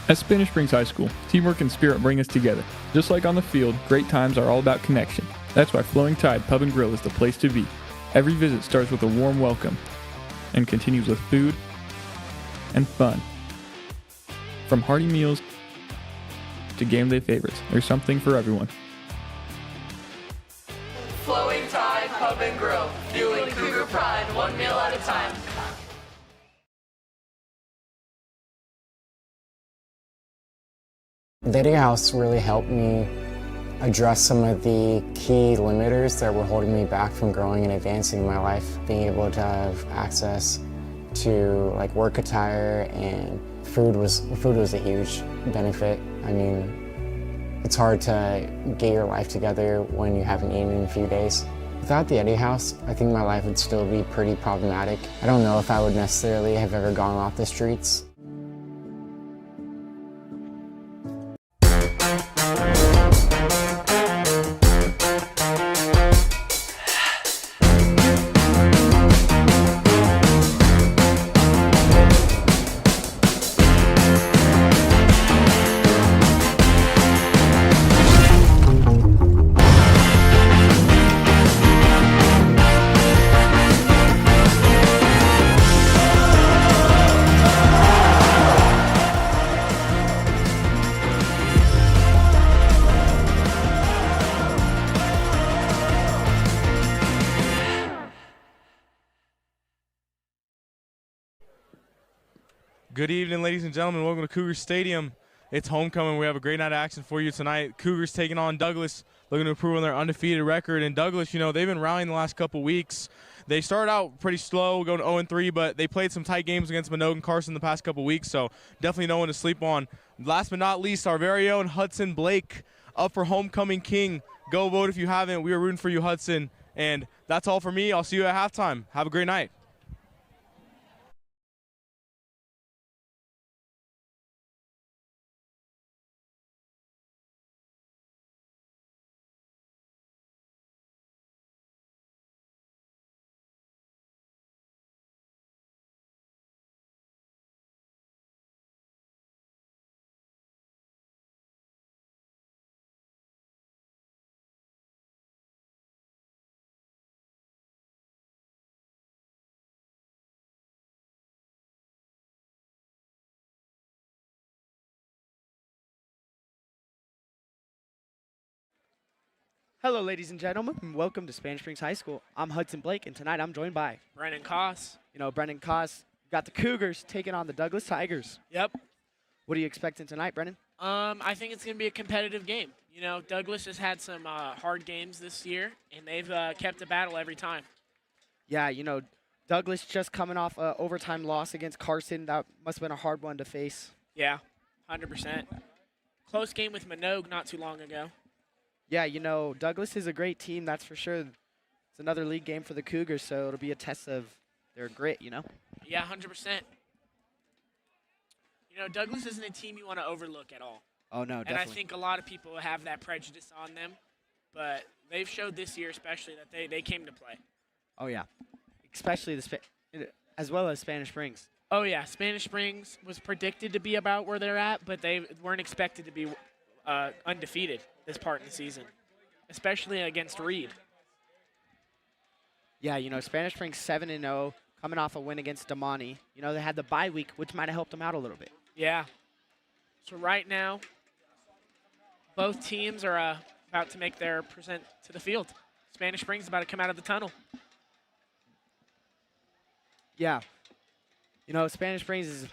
At Spanish Springs High School, teamwork and spirit bring us together. Just like on the field, great times are all about connection. That's why Flowing Tide Pub and Grill is the place to be. Every visit starts with a warm welcome and continues with food and fun. From hearty meals to game day favorites, there's something for everyone. Flowing Tide Pub and Grill, fueling Cougar pride, one meal at a time. The Eddie House really helped me address some of the key limiters that were holding me back from growing and advancing in my life. Being able to have access to like work attire and food was a huge benefit. I mean, it's hard to get your life together when you haven't eaten in a few days. Without the Eddie House, I think my life would still be pretty problematic. I don't know if I would necessarily have ever gone off the streets. Good evening, ladies and gentlemen. Welcome to Cougar Stadium. It's homecoming. We have a great night of action for you tonight. Cougars taking on Douglas, looking to improve on their undefeated record. And Douglas, you know, they've been rallying the last couple weeks. They started out pretty slow, going 0-3, but they played some tight games against Minogue and Carson the past couple weeks, so definitely no one to sleep on. Last but not least, our very own Hudson Blake up for Homecoming King. Go vote if you haven't. We are rooting for you, Hudson. And that's all for me. I'll see you at halftime. Have a great night. Hello, ladies and gentlemen, and welcome to Spanish Springs High School. I'm Hudson Blake, and tonight I'm joined by Brennan Koss. Brennan Koss. Got the Cougars taking on the Douglas Tigers. Yep. What are you expecting tonight, Brennan? I think it's going to be a competitive game. You know, Douglas has had some hard games this year, and they've kept a battle every time. Yeah, Douglas just coming off an overtime loss against Carson. That must have been a hard one to face. Yeah, 100%. Close game with Minogue not too long ago. Yeah, Douglas is a great team, that's for sure. It's another league game for the Cougars, so it'll be a test of their grit, Yeah, 100%. Douglas isn't a team you want to overlook at all. Oh, no, definitely. And I think a lot of people have that prejudice on them, but they've showed this year especially that they came to play. Oh, yeah. Especially as well as Spanish Springs. Oh, yeah. Spanish Springs was predicted to be about where they're at, but they weren't expected to be undefeated this part in the season, especially against Reed. Yeah, Spanish Springs 7-0, coming off a win against Damani. They had the bye week, which might have helped them out a little bit. Yeah. So right now, both teams are about to make their present to the field. Spanish Springs is about to come out of the tunnel. Yeah. Spanish Springs is the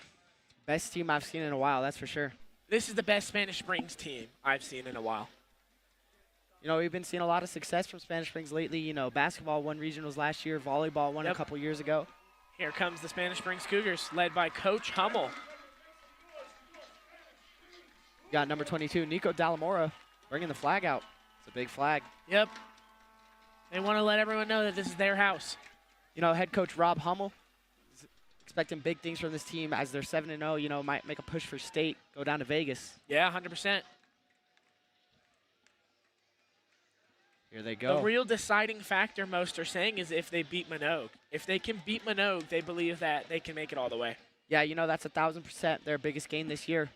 best team I've seen in a while, that's for sure. This is the best Spanish Springs team I've seen in a while. We've been seeing a lot of success from Spanish Springs lately. Basketball won regionals last year. Volleyball won a couple years ago. Here comes the Spanish Springs Cougars, led by Coach Hummel. You got number 22, Nico Dallamora, bringing the flag out. It's a big flag. Yep. They want to let everyone know that this is their house. Head coach Rob Hummel is expecting big things from this team as they're 7-0. Might make a push for state, go down to Vegas. Yeah, 100%. Here they go. The real deciding factor, most are saying, is if they beat Minogue. If they can beat Minogue, they believe that they can make it all the way. Yeah, that's 1,000% their biggest game this year.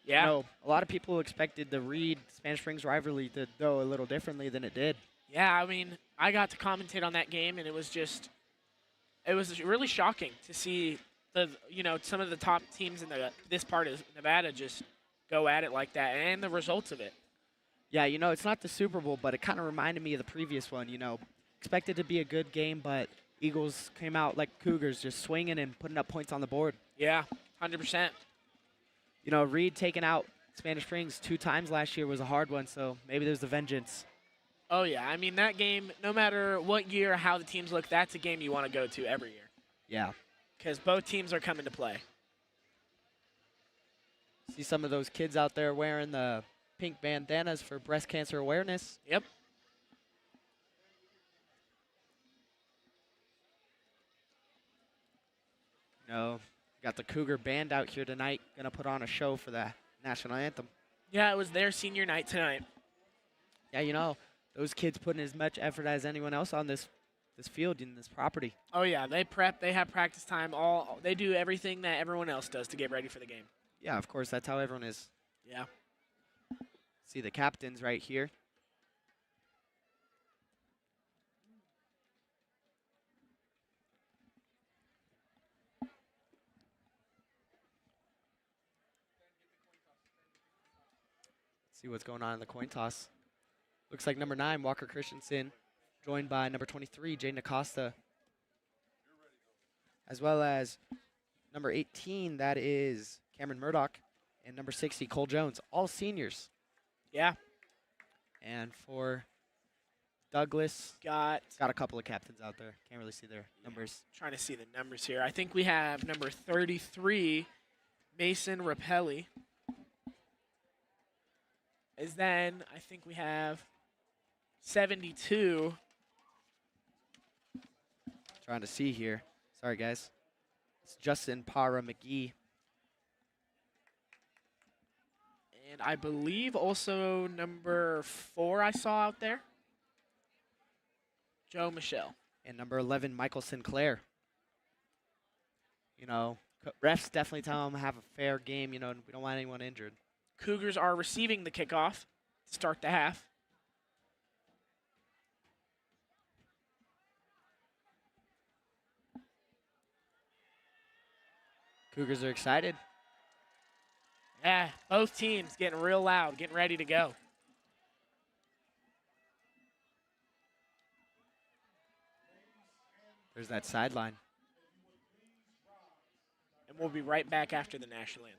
Yeah. A lot of people expected the Reed Spanish Springs rivalry to go a little differently than it did. Yeah, I mean, I got to commentate on that game, and it was really shocking to see some of the top teams in this part of Nevada just go at it like that, and the results of it. Yeah, it's not the Super Bowl, but it kind of reminded me of the previous one. Expected to be a good game, but Eagles came out like Cougars, just swinging and putting up points on the board. Yeah, 100%. Reed taking out Spanish Springs 2 times last year was a hard one, so maybe there's the vengeance. Oh, yeah. I mean, that game, no matter what year or how the teams look, that's a game you want to go to every year. Yeah. Because both teams are coming to play. See some of those kids out there wearing the pink bandanas for breast cancer awareness. Yep. Got the Cougar band out here tonight, going to put on a show for the national anthem. Yeah, it was their senior night tonight. Yeah, those kids putting as much effort as anyone else on this field in this property. Oh, yeah, they prep, they have practice time. They do everything that everyone else does to get ready for the game. Yeah, of course, that's how everyone is. Yeah. See the captains right here. See what's going on in the coin toss. Looks like number 9, Walker Christensen, joined by number 23, Jaden Acosta. As well as number 18, that is Cameron Murdoch, and number 60, Cole Jones, all seniors. Yeah. And for Douglas, got a couple of captains out there. Can't really see their numbers. Trying to see the numbers here. I think we have number 33, Mason Rapelli. Then I think we have 72. Trying to see here. Sorry, guys. It's Justin Para McGee. And I believe also number 4 I saw out there, Joe Michelle. And number 11, Michael Sinclair. Refs definitely tell them have a fair game, and we don't want anyone injured. Cougars are receiving the kickoff to start the half. Cougars are excited. Yeah, both teams getting real loud, getting ready to go. There's that sideline. And we'll be right back after the national anthem.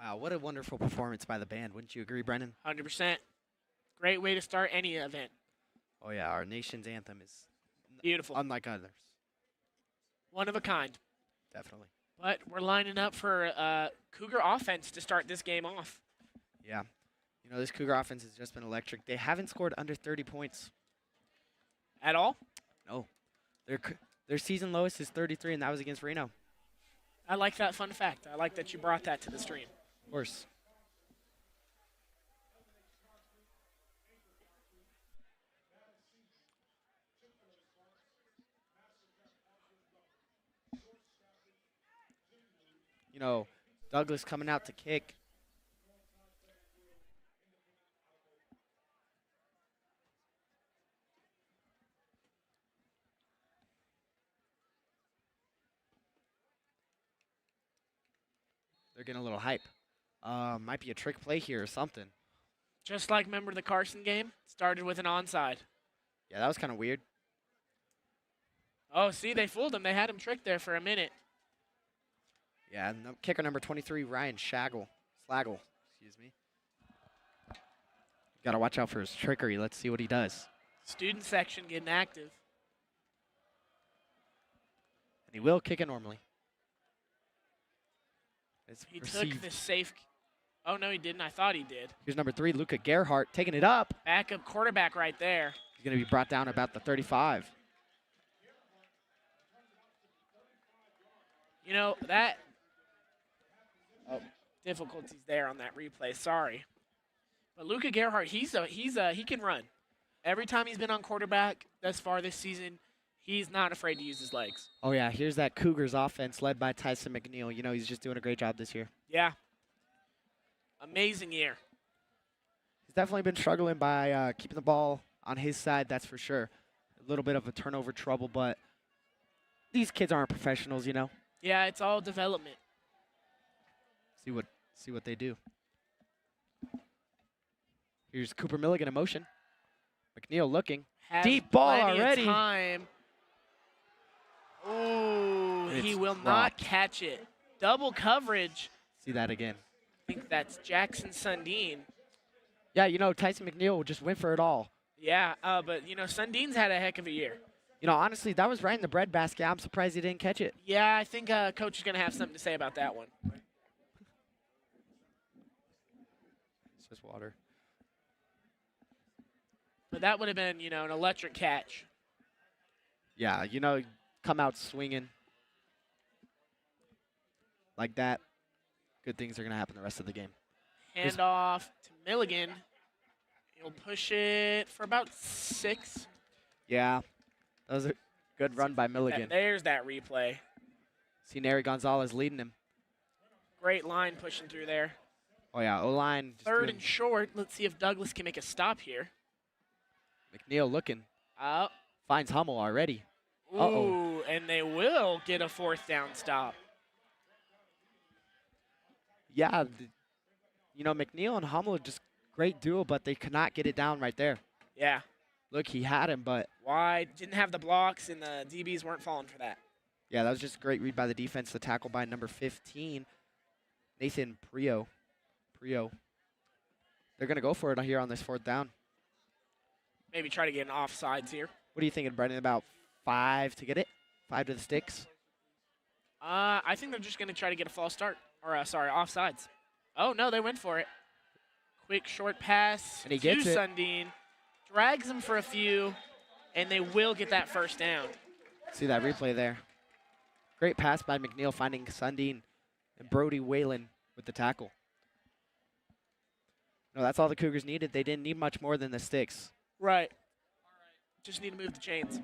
Wow, what a wonderful performance by the band. Wouldn't you agree, Brennan? 100%. Great way to start any event. Oh, yeah, our nation's anthem is Beautiful. unlike others. One of a kind. Definitely. But we're lining up for Cougar offense to start this game off. Yeah. You know, this Cougar offense has just been electric. They haven't scored under 30 points. At all? No. Their season lowest is 33, and that was against Reno. I like that fun fact. I like that you brought that to the stream. Of course. You know, Douglas coming out to kick. They're getting a little hype. Might be a trick play here or something. Just like, remember the Carson game? Started with an onside. Yeah, that was kind of weird. Oh, see, they fooled him. They had him tricked there for a minute. Yeah, kicker number 23, Ryan Slaggle. Excuse me. Got to watch out for his trickery. Let's see what he does. Student section getting active. And he will kick it normally. It's He received. took the safe. Oh, no, he didn't. I thought he did. Here's number 3, Luca Gerhardt, taking it up. Backup quarterback right there. He's going to be brought down about the 35. You know, that difficulties there on that replay. Sorry. But Luca Gerhardt, he can run. Every time he's been on quarterback thus far this season, he's not afraid to use his legs. Oh, yeah, here's that Cougars offense led by Tyson McNeil. You know, he's just doing a great job this year. Yeah. Amazing year. He's definitely been struggling by keeping the ball on his side, that's for sure. A little bit of a turnover trouble, but these kids aren't professionals, you know. Yeah, it's all development. See what they do. Here's Cooper Milligan in motion. McNeil looking. Has Deep ball plenty of already. Time. Ooh, he It's will not dropped. catch it. Double coverage. See that again. I think that's Jackson Sundin. Yeah, you know, Tyson McNeil just went for it all. Yeah, but, you know, Sundin's had a heck of a year. You know, honestly, that was right in the breadbasket. I'm surprised he didn't catch it. Yeah, I think Coach is going to have something to say about that one. It's just water. But that would have been, you know, an electric catch. Yeah, you know, come out swinging like that. Good things are going to happen the rest of the game. Handoff to Milligan. He'll push it for about 6. Yeah, that was a good run by Milligan. There's that replay. See Neri Gonzalez leading him. Great line pushing through there. Oh, yeah, O-line. just Third doing- and short. Let's see if Douglas can make a stop here. McNeil looking. Oh. Finds Hummel already. Ooh, Uh-oh. and they will get a 4th down stop. Yeah, you know, McNeil and Hummel are just great duo, but they could not get it down right there. Yeah. Look, he had him, but Wide. Didn't have the blocks, and the DBs weren't falling for that. yeah, that was just a great read by the defense. The tackle by number 15, Nathan Prio. They're going to go for it here on this 4th down. Maybe try to get an offsides here. What are you thinking, Brendan? About 5 to get it? 5 to the sticks? I think they're just going to try to get a false start. Or, offsides. Oh, no, they went for it. Quick, short pass And he to gets it. Sundin. Drags him for a few, and they will get that 1st down. See that replay there. Great pass by McNeil finding Sundin and Brody Whalen with the tackle. No, that's all the Cougars needed. They didn't need much more than the sticks. Right. Just need to move the chains.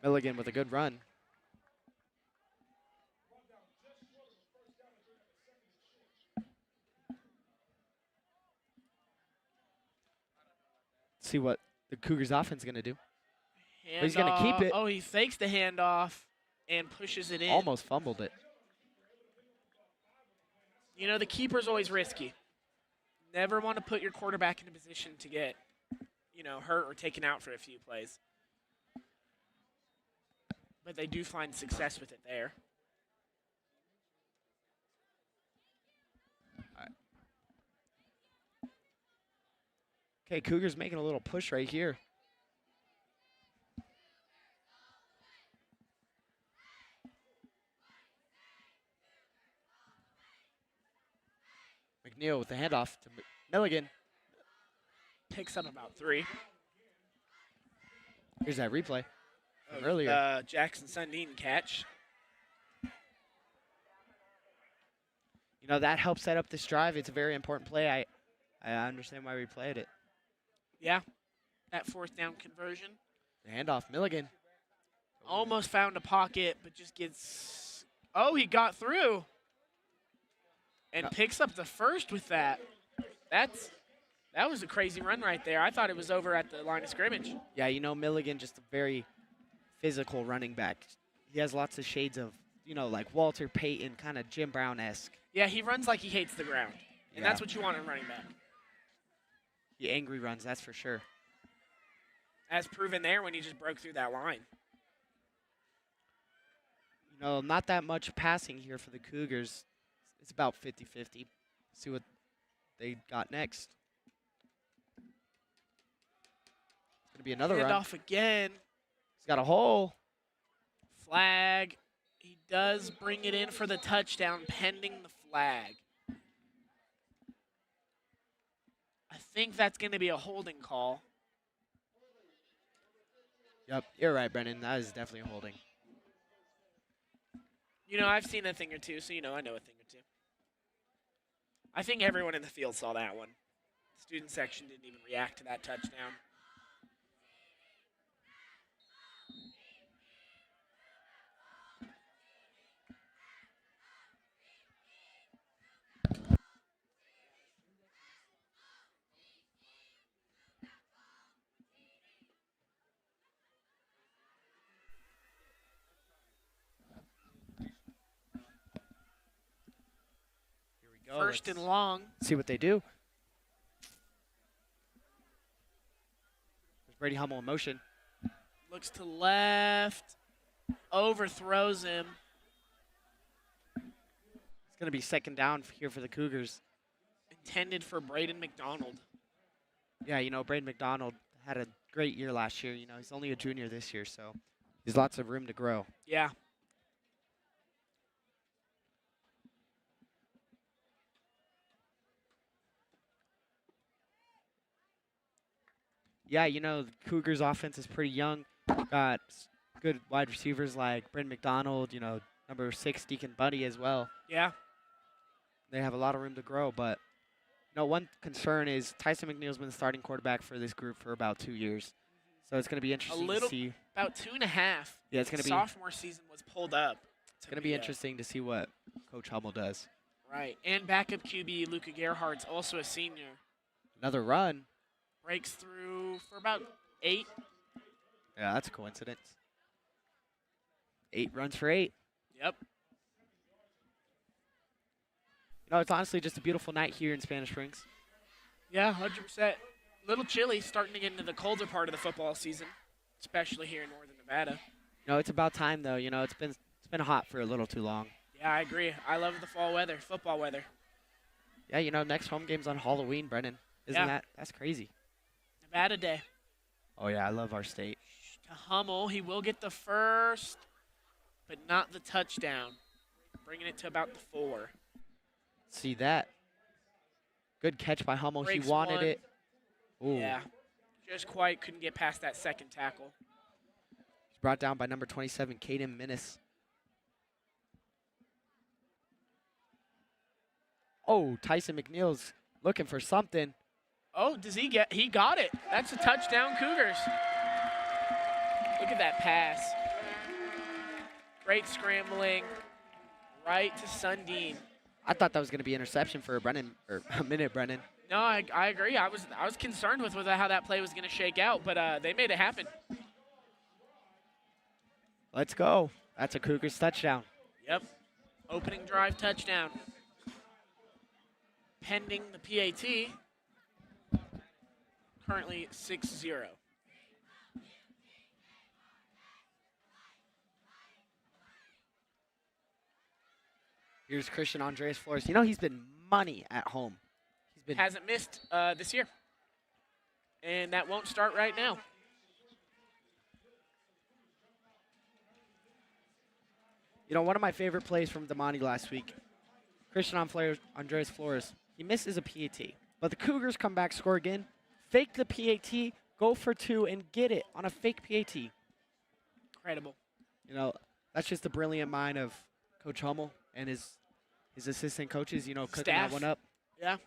Milligan with a good run. See what the Cougars offense is going to do. But he's gonna keep Handoff. it. Oh, he fakes the handoff and pushes it in. Almost fumbled it. You know, the keeper's always risky. Never want to put your quarterback in a position to get, you know, hurt or taken out for a few plays. but they do find success with it there. Okay, Cougars making a little push right here. McNeil with the handoff to Milligan. Picks up about 3. Here's that replay from earlier. Jackson Sundin catch. You know, that helps set up this drive. It's a very important play. I understand why we played it. Yeah, that 4th down conversion. The handoff, Milligan. Almost found a pocket, but just gets. Oh, he got through. And picks up the 1st with that. That was a crazy run right there. I thought it was over at the line of scrimmage. Yeah, you know, Milligan, just a very physical running back. He has lots of shades of, you know, like Walter Payton, kind of Jim Brown-esque. Yeah, he runs like he hates the ground. And Yeah. that's what you want in running back. He angry runs, that's for sure. As proven there when he just broke through that line. You know, not that much passing here for the Cougars. It's about 50-50. See what they got next. It's going to be another run. Handoff again. He's got a hole. Flag. He does bring it in for the touchdown pending the flag. I think that's going to be a holding call. Yep, you're right, Brennan. That is definitely a holding. You know, I've seen a thing or two, so, you know, I know a thing or two. I think everyone in the field saw that one. The student section didn't even react to that touchdown. Here we go. First and long. See what they do. There's Brady Hummel in motion. Looks to left. Overthrows him. It's going to be second down here for the Cougars. Intended for Braden McDonald. Yeah, you know, Braden McDonald had a great year last year. You know, he's only a junior this year, so there's lots of room to grow. Yeah. Yeah, you know, the Cougars' offense is pretty young. Got good wide receivers like Brent McDonald, you know, number 6, Deacon Buddy as well. Yeah. They have a lot of room to grow, but you know, one concern is Tyson McNeil's been the starting quarterback for this group for about 2 years. So it's going to be interesting to see. About 2.5. Yeah, it's going to be. Sophomore season was pulled up. It's going to be interesting to see what Coach Hummel does. Right. And backup QB Luca Gerhardt's also a senior. Another run. Breaks through for about 8. Yeah, that's a coincidence. 8 runs for 8. Yep. You know, it's honestly just a beautiful night here in Spanish Springs. Yeah, 100%. Little chilly starting to get into the colder part of the football season, especially here in northern Nevada. You know, it's about time though. You know, it's been hot for a little too long. Yeah, I agree. I love the fall weather, football weather. Yeah, you know, next home game's on Halloween, Brennan. That's crazy. Nevada Day. Oh yeah, I love our state. To Hummel, he will get the first, but not the touchdown. Bringing it to about the 4. See that? Good catch by Hummel. Breaks he wanted one. it. Ooh. Yeah, just quite couldn't get past that second tackle. He's brought down by number 27, Caden Minnis. Oh, Tyson McNeil's looking for something. Oh, he got it. That's a touchdown, Cougars. Look at that pass. Great scrambling, right to Sundin. I thought that was going to be interception for a minute, Brennan. No, I agree. I was concerned with how that play was going to shake out, but they made it happen. Let's go. That's a Cougars touchdown. Yep. Opening drive touchdown. Pending the PAT. Currently 6-0. Here's Christian Andreas Flores. You know, he's been money at home. He's been Hasn't missed this year. And that won't start right now. You know, one of my favorite plays from Damani last week, Christian Andreas Flores, he misses a PAT. But the Cougars come back, score again, fake the PAT, go for 2, and get it on a fake PAT. Incredible. You know, that's just the brilliant mind of Coach Hummel and his assistant coaches, you know, cooking that Staff. one up. Yeah.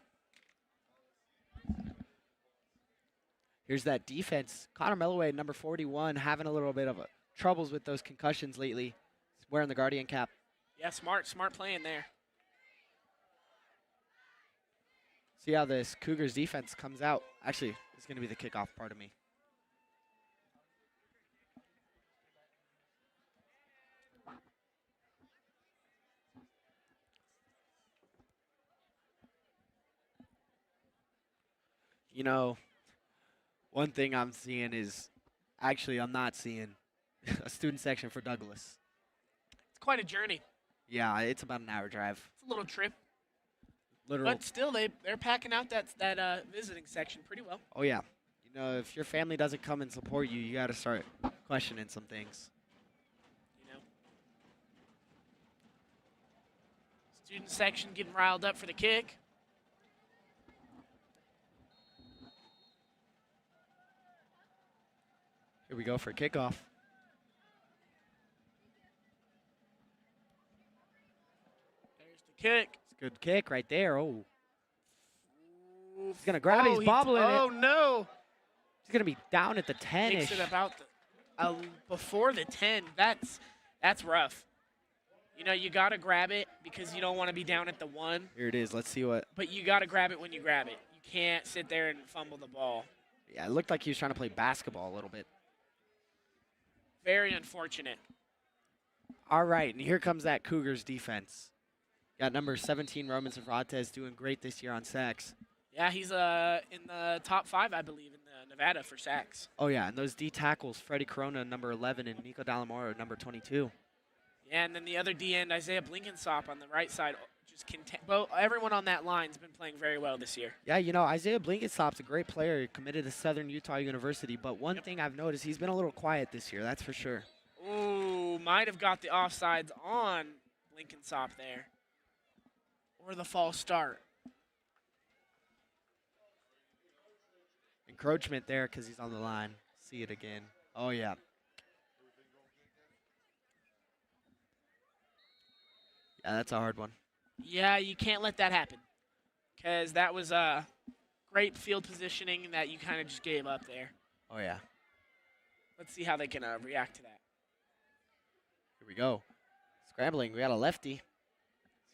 Here's that defense. Connor Melloway, number 41, having a little bit of troubles with those concussions lately. He's wearing the Guardian cap. Yeah, smart playing there. See how this Cougars defense comes out. Actually, it's going to be the kickoff part of me. You know, one thing I'm seeing is, actually, I'm not seeing a student section for Douglas. It's quite a journey. Yeah, it's about an hour drive. It's a little trip. Literal. But still, they're packing out that visiting section pretty well. Oh, yeah. You know, if your family doesn't come and support you, you got to start questioning some things. You know, student section getting riled up for the kick. Here we go for a kickoff. There's the kick. It's a good kick right there. Oh. He's going to grab it. He's bobbling it. Oh, no. He's going to be down at the 10-ish. Makes it about before the 10. That's rough. You know, you got to grab it because you don't want to be down at the 1. Here it is. Let's see what. But you got to grab it when you grab it. You can't sit there and fumble the ball. Yeah, it looked like he was trying to play basketball a little bit. Very unfortunate. All right, and here comes that Cougars defense. Got number 17, Roman Cervantes, doing great this year on sacks. Yeah, he's in the top 5, I believe, in Nevada for sacks. Oh, yeah, and those D tackles, Freddie Corona, number 11, and Nico Dallamoro, number 22. Yeah, and then the other D end, Isaiah Blinkensop on the right side. Just everyone on that line's been playing very well this year. Yeah, you know, Isaiah Blinkensop's a great player. He committed to Southern Utah University, but one thing I've noticed, he's been a little quiet this year, that's for sure. Ooh, might have got the offsides on Blinkensop there. Or the false start. Encroachment there because he's on the line. See it again. Oh, yeah. Yeah, that's a hard one. Yeah, you can't let that happen because that was great field positioning that you kind of just gave up there. Oh, yeah. Let's see how they can react to that. Here we go. Scrambling. We got a lefty.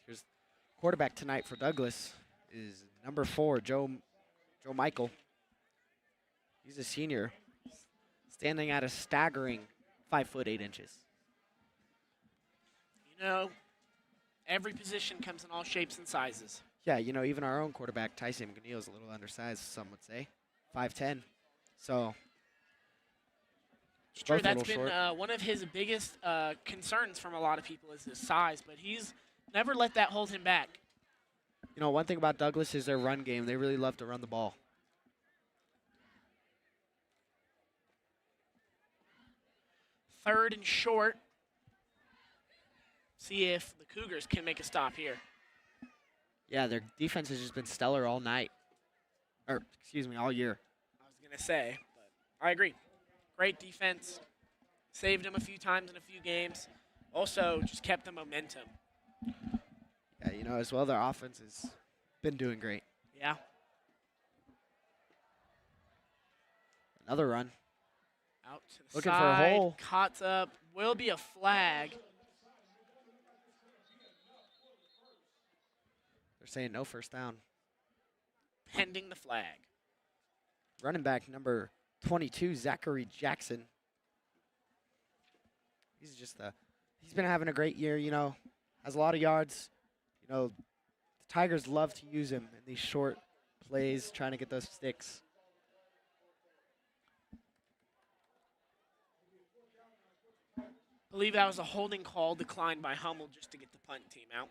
Here's quarterback tonight for Douglas is number 4, Joe Michael. He's a senior, standing at a staggering 5 foot 8 inches. You know, every position comes in all shapes and sizes. Yeah, you know, even our own quarterback, Tyson McNeil, is a little undersized, some would say. 5'10". So, Sure, both a that's little been short. one of his biggest concerns from a lot of people is his size, but he's never let that hold him back. You know, one thing about Douglas is their run game. They really love to run the ball. Third and short. See if the Cougars can make a stop here. Yeah, their defense has just been stellar all night. Or, excuse me, all year. I was going to say, but I agree. Great defense. Saved them a few times in a few games. Also, just kept the momentum. Yeah, you know, as well, their offense has been doing great. Yeah. Another run. Out to the Looking for a side. hole. Caught up. Will be a flag. They're saying no first down. Pending the flag. Running back number 22, Zachary Jackson. He's been having a great year, you know, has a lot of yards. You know, the Tigers love to use him in these short plays, trying to get those sticks. Believe that was a holding call declined by Hummel just to get the punt team out.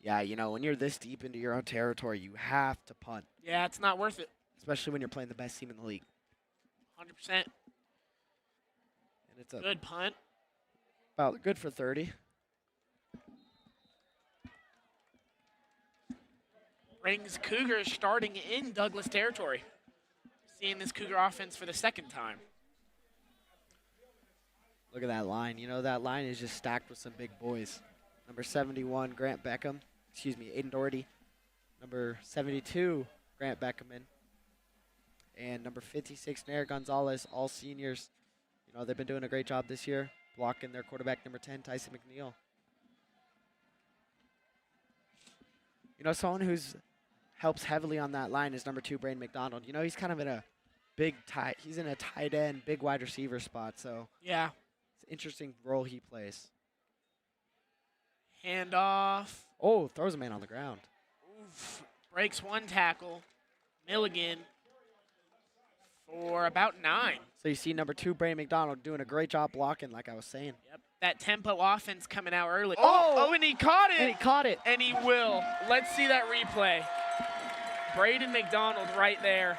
Yeah, you know, when you're this deep into your own territory, you have to punt, Yeah, it's not worth it. especially when you're playing the best team in the league. 100%. And it's Good punt. about good for 30. Brings Cougars starting in Douglas territory. Seeing this Cougar offense for the second time. Look at that line. You know, that line is just stacked with some big boys. Number 71, Aiden Doherty. Number 72, Grant Beckham. And number 56, Nair Gonzalez, all seniors. You know, they've been doing a great job this year, blocking their quarterback, number 10, Tyson McNeil. You know, someone who's helps heavily on that line is number 2, Braden McDonald. You know, he's kind of in a he's in a tight end, big wide receiver spot, so Yeah. it's an interesting role he plays. Handoff. Oh, throws a man on the ground. Oof. Breaks one tackle. Milligan for about 9. So you see number 2, Braden McDonald, doing a great job blocking, like I was saying. Yep. That tempo offense coming out early. Oh! And he caught it. And he caught it. And he will. Let's see that replay. Braden McDonald right there.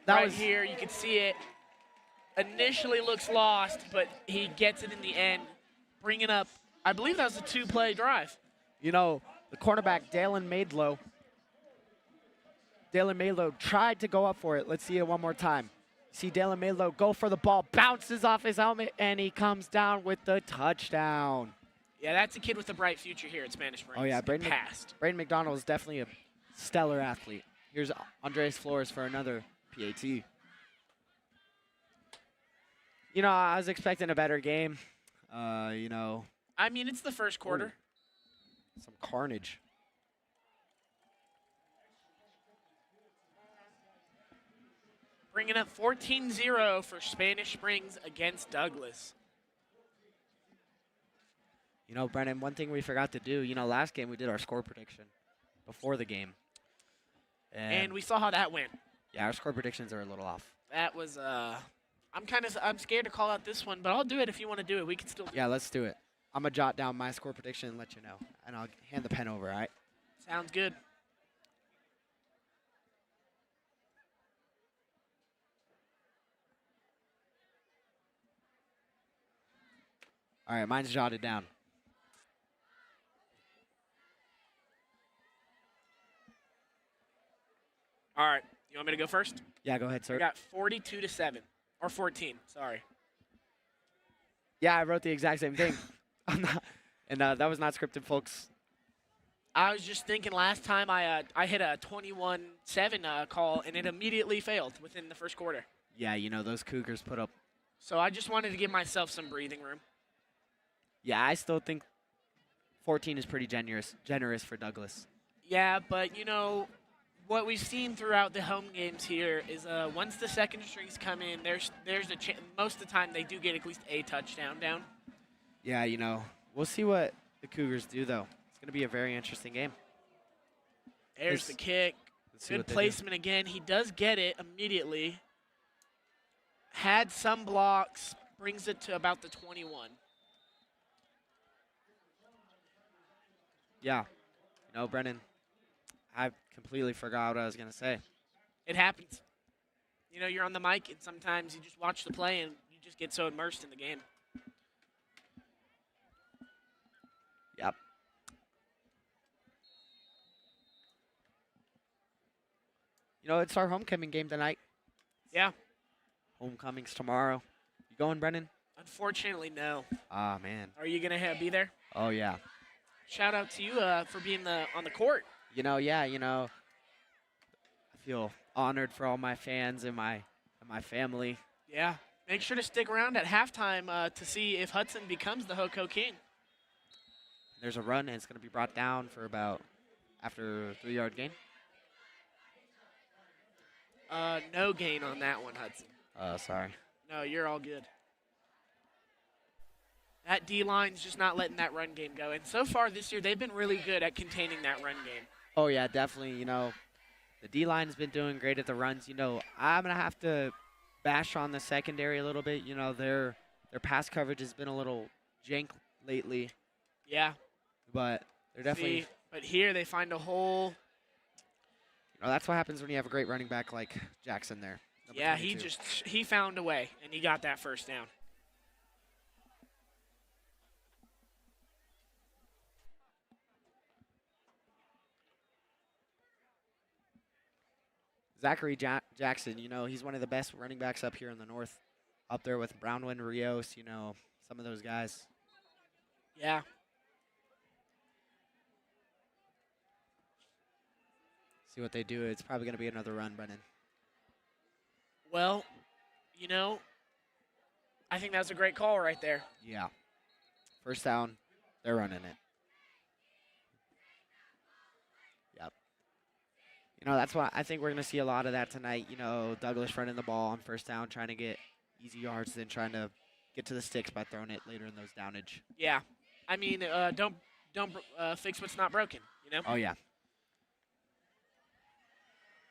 That right was here, you can see it. Initially looks lost, but he gets it in the end, bringing up, I believe that was a 2-play drive. You know, the cornerback, Dalen Maidlow. Dalen Maidlow tried to go up for it. Let's see it one more time. See Dalen Maidlow go for the ball, bounces off his helmet, and he comes down with the touchdown. Yeah, that's a kid with a bright future here at Spanish Springs. Oh, yeah, Braden passed. Braden McDonald is definitely a stellar athlete. Here's Andres Flores for another PAT. You know, I was expecting a better game. You know, I mean, it's the first quarter. some carnage. Bringing up 14-0 for Spanish Springs against Douglas. You know, Brennan, one thing we forgot to do, you know, last game we did our score prediction before the game. And we saw how that went. Yeah, our score predictions are a little off. That was, I'm scared to call out this one, but I'll do it if you want to do it. We can still do it. Yeah, let's do it. I'm going to jot down my score prediction and let you know. And I'll hand the pen over, all right? Sounds good. All right, mine's jotted down. All right. You want me to go first? Yeah, go ahead, sir. We got 42-7. Or 14, sorry. Yeah, I wrote the exact same thing. And that was not scripted, folks. I was just thinking last time I hit a 21-7 call, and it immediately failed within the first quarter. Yeah, you know, those Cougars put up. So I just wanted to give myself some breathing room. Yeah, I still think 14 is pretty generous for Douglas. Yeah, but, you know, what we've seen throughout the home games here is once the second strings come in, there's a most of the time they do get at least a touchdown down. Yeah, you know, we'll see what the Cougars do, though. It's going to be a very interesting game. There's the kick. Good placement again. He does get it immediately. Had some blocks. Brings it to about the 21. Yeah. You know, Brennan, I completely forgot what I was going to say. It happens. You know, you're on the mic, and sometimes you just watch the play, and you just get so immersed in the game. Yep. You know, it's our homecoming game tonight. Yeah. Homecoming's tomorrow. You going, Brennan? Unfortunately, no. Ah, man. Are you going to be there? Oh, yeah. Shout out to you for being on the court. You know, yeah, you know, I feel honored for all my fans and my family. Yeah. Make sure to stick around at halftime to see if Hudson becomes the Hoco King. There's a run, and it's going to be brought down for about after a 3-yard gain. No gain on that one, Hudson. Sorry. No, you're all good. That D-line's just not letting that run game go. And so far this year, they've been really good at containing that run game. Oh, yeah, definitely. You know, the D-line's been doing great at the runs. You know, I'm going to have to bash on the secondary a little bit. You know, their pass coverage has been a little jank lately. Yeah. But They're definitely. See, but here they find a hole. That's what happens when you have a great running back like Jackson there. Number Yeah, 22. he found a way, and he got that first down. Zachary Jackson, he's one of the best running backs up here in the north, up there with Brownwind, Rios, some of those guys. Yeah. See what they do. It's probably going to be another run, Brennan. Well, I think that was a great call right there. Yeah. First down, they're running it. Yep. That's why I think we're going to see a lot of that tonight. Douglas running the ball on first down, trying to get easy yards, then trying to get to the sticks by throwing it later in those downage. Yeah. I mean, don't fix what's not broken, Oh, yeah.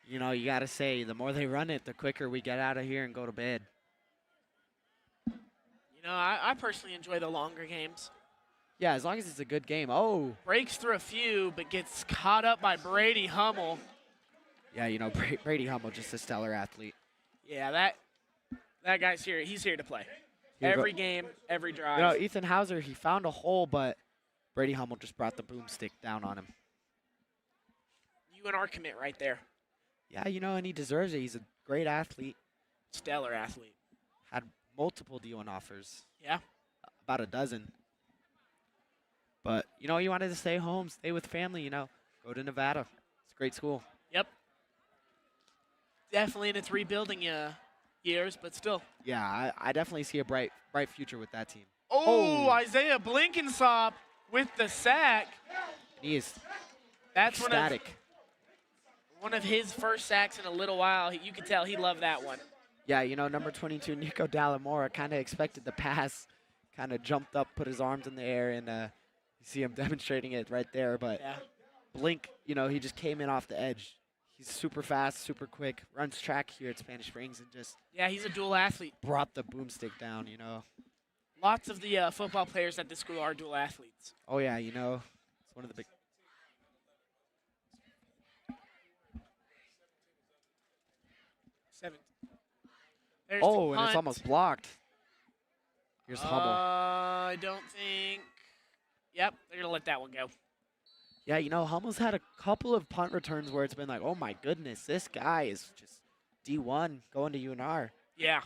You got to say, the more they run it, the quicker we get out of here and go to bed. I personally enjoy the longer games. Yeah, as long as it's a good game. Oh. Breaks through a few, but gets caught up by Brady Hummel. Yeah, Brady Hummel, just a stellar athlete. Yeah, that guy's here. He's here to play. Every game, every drive. Ethan Hauser, he found a hole, but Brady Hummel just brought the boomstick down on him. UNR commit right there. Yeah, and he deserves it. He's a great athlete. Stellar athlete. Had multiple D1 offers. Yeah. About a dozen. But, he wanted to stay home, stay with family, go to Nevada. It's a great school. Yep. Definitely in its rebuilding years, but still. Yeah, I definitely see a bright future with that team. Oh, Isaiah Blinkensop with the sack. He is That's ecstatic. One of his first sacks in a little while. You can tell he loved that one. Yeah, number 22, Nico Dallamora, kind of expected the pass, kind of jumped up, put his arms in the air, and you see him demonstrating it right there. But yeah. Blink, he just came in off the edge. He's super fast, super quick, runs track here at Spanish Springs, and just he's a dual athlete. Brought the boomstick down, Lots of the football players at this school are dual athletes. Oh, yeah, it's one of the big. There's and it's almost blocked. Here's Hummel. I don't think. Yep, they're going to let that one go. Yeah, Hummel's had a couple of punt returns where it's been like, oh, my goodness, this guy is just D1 going to UNR. Yeah.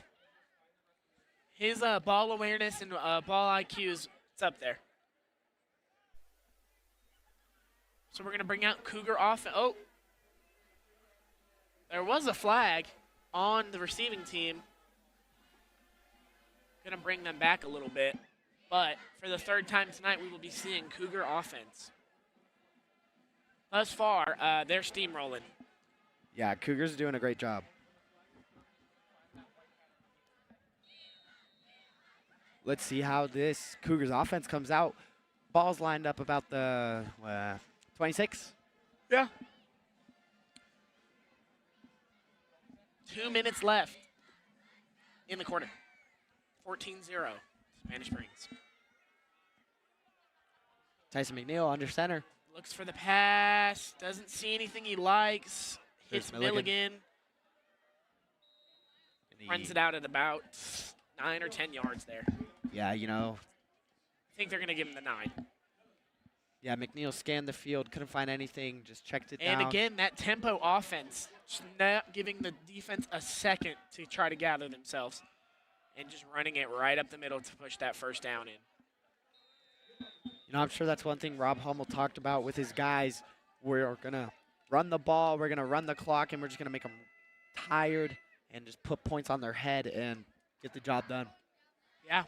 His ball awareness and ball IQ it's up there. So we're going to bring out Cougar offense. Oh. There was a flag on the receiving team. Going to bring them back a little bit. But for the third time tonight, we will be seeing Cougar offense. Thus far, they're steamrolling. Yeah, Cougars are doing a great job. Let's see how this Cougars offense comes out. Ball's lined up about the 26. Yeah. 2 minutes left in the quarter. 14-0, Spanish Springs. Tyson McNeil under center. Looks for the pass. Doesn't see anything he likes. Hits Milligan. Runs it out at about 9 or 10 yards there. Yeah, I think they're going to give him the 9. Yeah, McNeil scanned the field, couldn't find anything, just checked it down. And again, that tempo offense, just not giving the defense a second to try to gather themselves and just running it right up the middle to push that first down in. I'm sure that's one thing Rob Hummel talked about with his guys. We're going to run the ball, we're going to run the clock, and we're just going to make them tired and just put points on their head and get the job done. Yeah.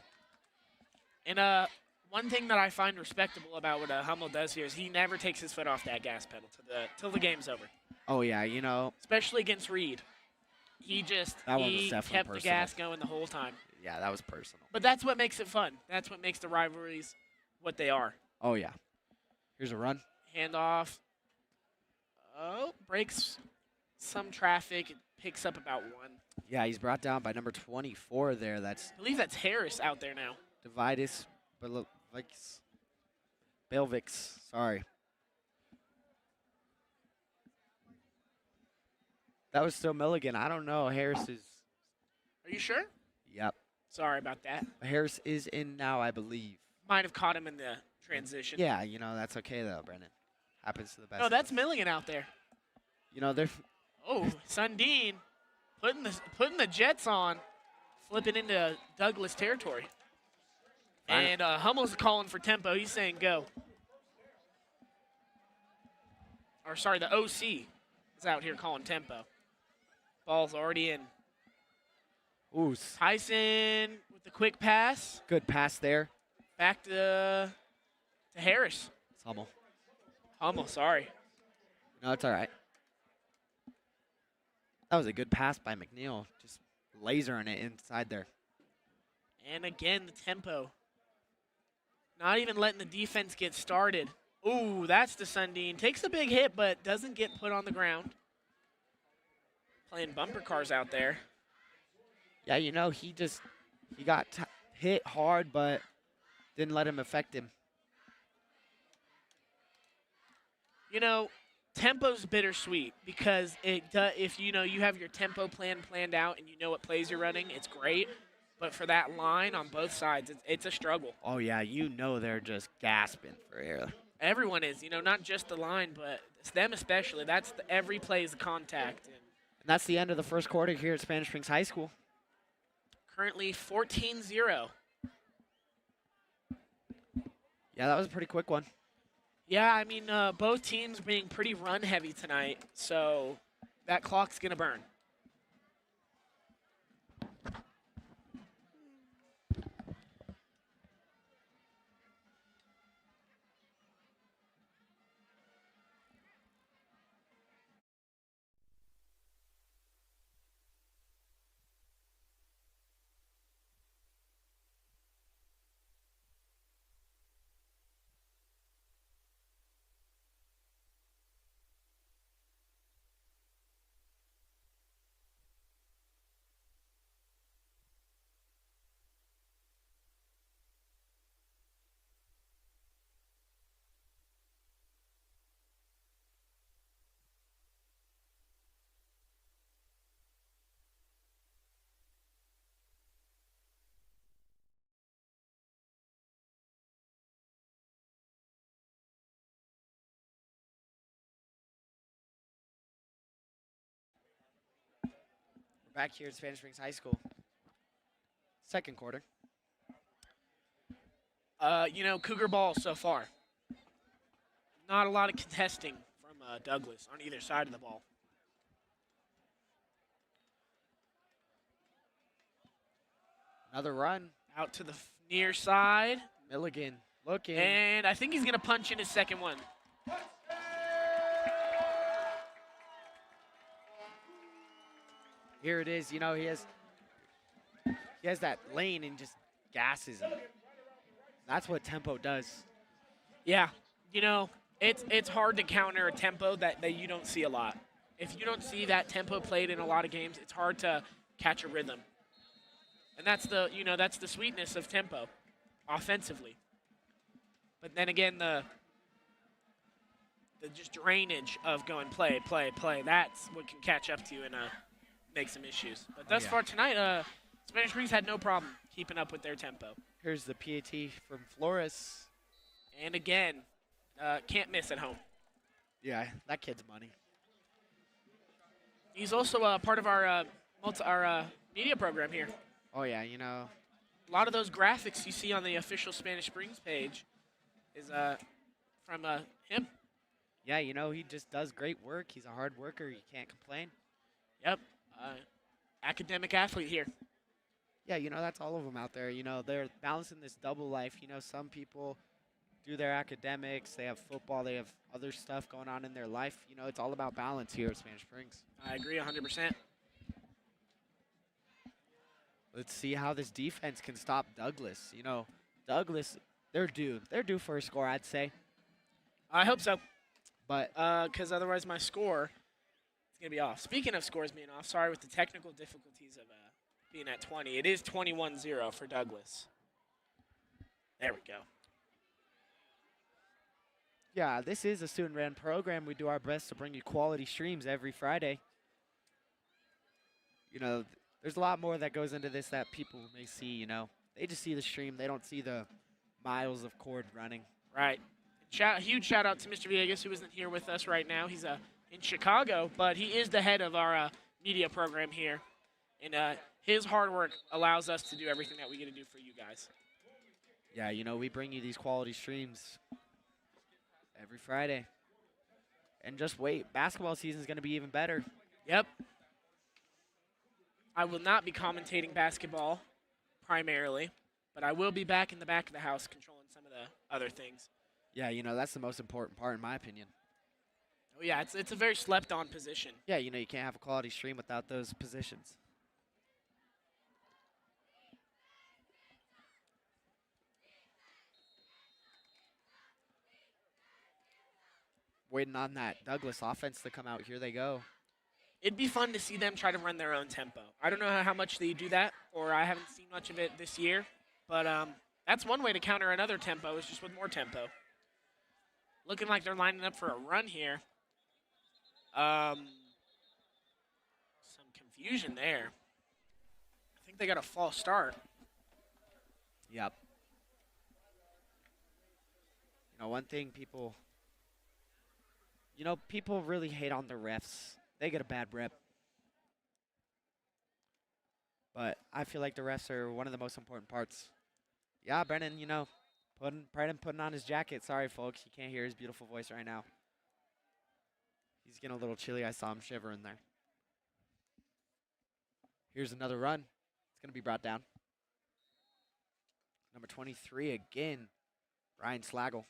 And one thing that I find respectable about what Hummel does here is he never takes his foot off that gas pedal till the game's over. Oh, yeah, Especially against Reed. He kept the gas going the whole time. Yeah, that was personal. But that's what makes it fun. That's what makes the rivalries what they are. Oh, yeah. Here's a run. Handoff. Oh, breaks some traffic. Picks up about 1. Yeah, he's brought down by number 24 there. I believe that's Harris out there now. Dividus Belvix. Sorry. That was still Milligan. I don't know. Harris is. Are you sure? Yep. Sorry about that. Harris is in now, I believe. Might have caught him in the transition. Yeah, that's okay though, Brennan. Happens to the best. No, of that's us. Milligan out there. They're Oh, Sundin putting the Jets on, flipping into Douglas territory. And Hummel's calling for tempo. He's saying go. Or sorry, the OC is out here calling tempo. Ball's already in. ooh, Tyson with the quick pass. good pass there. Back to Harris. It's Hummel. Hummel, sorry. No, it's all right. That was a good pass by McNeil. Just lasering it inside there. And again, the tempo. Not even letting the defense get started. Ooh, that's the Sundin. Takes a big hit, but doesn't get put on the ground. Playing bumper cars out there. Yeah, he got hit hard, but didn't let him affect him. Tempo's bittersweet because if you have your tempo planned out and you know what plays you're running, it's great. But for that line on both sides, it's a struggle. Oh, yeah, they're just gasping for air. Everyone is, not just the line, but it's them especially. Every play is a contact. And And that's the end of the first quarter here at Spanish Springs High School. currently 14-0. Yeah, that was a pretty quick one. Yeah, I mean, both teams being pretty run heavy tonight, so that clock's going to burn. We're back here at Spanish Springs High School. Second quarter. Cougar ball so far. Not a lot of contesting from Douglas on either side of the ball. Another run. Out to the near side. Milligan looking. And I think he's going to punch in his second one. Here it is. He has that lane and just gasses him. That's what tempo does. Yeah, it's hard to counter a tempo that you don't see a lot. If you don't see that tempo played in a lot of games, it's hard to catch a rhythm. And that's the sweetness of tempo offensively. But then again, the just drainage of going play, that's what can catch up to you and make some issues. But thus far tonight, Spanish Springs had no problem keeping up with their tempo. Here's the PAT from Flores. And again, can't miss at home. Yeah, that kid's money. He's also part of our media program here. Oh, yeah, A lot of those graphics you see on the official Spanish Springs page is from him. Yeah, he just does great work. He's a hard worker. You can't complain. Yep. Academic athlete here. Yeah, that's all of them out there. They're balancing this double life. Some people do their academics. They have football. They have other stuff going on in their life. It's all about balance here at Spanish Springs. I agree 100%. Let's see how this defense can stop Douglas. Douglas, they're due. They're due for a score, I'd say. I hope so. But because otherwise my score is going to be off. Speaking of scores being off, sorry with the technical difficulties of being at 20. It is 21-0 for Douglas. There we go. yeah, this is a student-run program. We do our best to bring you quality streams every Friday. You know, there's a lot more that goes into this that people may see, you know. They just see the stream. They don't see the miles of cord running. Right. Huge shout out to Mr. Villegas, who isn't here with us right now. He's in Chicago, but he is the head of our media program here. And his hard work allows us to do everything that we get to do for you guys. Yeah, you know, we bring you these quality streams every Friday. And just wait, basketball season is going to be even better. Yep. I will not be commentating basketball primarily, but I will be back in the back of the house controlling some of the other things. Yeah, you know, that's the most important part in my opinion. Oh, yeah, it's a very slept-on position. Yeah, you know, you can't have a quality stream without those positions. Waiting on that Douglas offense to come out. Here they go. It'd be fun to see them try to run their own tempo. I don't know how much they do that, or I haven't seen much of it this year, but that's one way to counter another tempo is just with more tempo. Looking like they're lining up for a run here. Some confusion there. I think they got a false start. Yep. You know, one thing people really hate on the refs. They get a bad rep. But I feel like the refs are one of the most important parts. Yeah, Brennan, you know, putting on his jacket. Sorry, folks, you can't hear his beautiful voice right now. He's getting a little chilly. I saw him shivering there. Here's another run. It's going to be brought down. Number 23 again, Ryan Slagle.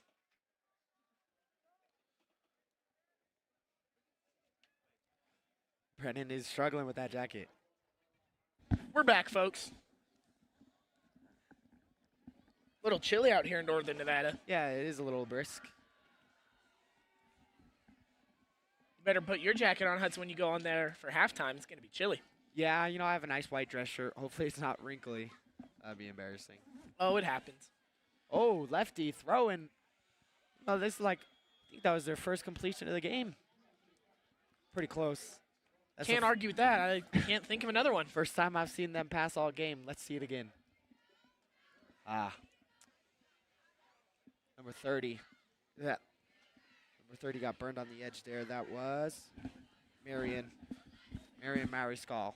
Brennan is struggling with that jacket. We're back, folks. A little chilly out here in northern Nevada. Yeah, it is a little brisk. You better put your jacket on, Hudson, when you go on there for halftime. It's going to be chilly. Yeah, you know, I have a nice white dress shirt. Hopefully it's not wrinkly. That'd be embarrassing. Oh, it happens. Oh, lefty throwing. Oh, this is like, I think that was their first completion of the game. Pretty close. That's Can't argue with that. I can't think of another one. First time I've seen them pass all game. Let's see it again. Ah. Number 30. Yeah. Number 30 got burned on the edge there. That was Marion Mariscal.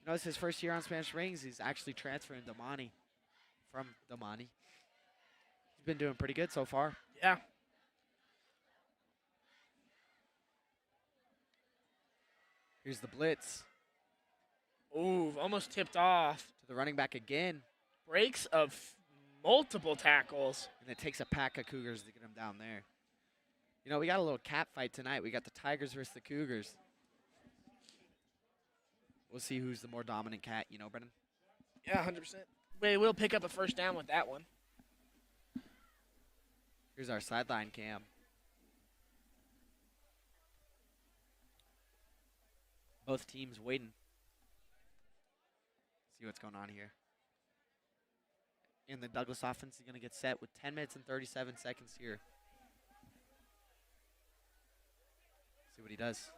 You know, it's his first year on Spanish Rings. He's actually transferring from Damani. He's been doing pretty good so far. Yeah. Here's the blitz. Ooh, almost tipped off. To the running back again. Breaks of multiple tackles. And it takes a pack of Cougars to get him down there. You know, we got a little cat fight tonight. We got the Tigers versus the Cougars. We'll see who's the more dominant cat, you know, Brennan? Yeah, 100%. We'll pick up a first down with that one. Here's our sideline cam. Both teams waiting. See what's going on here. And the Douglas offense is going to get set with 10 minutes and 37 seconds here. See what he does.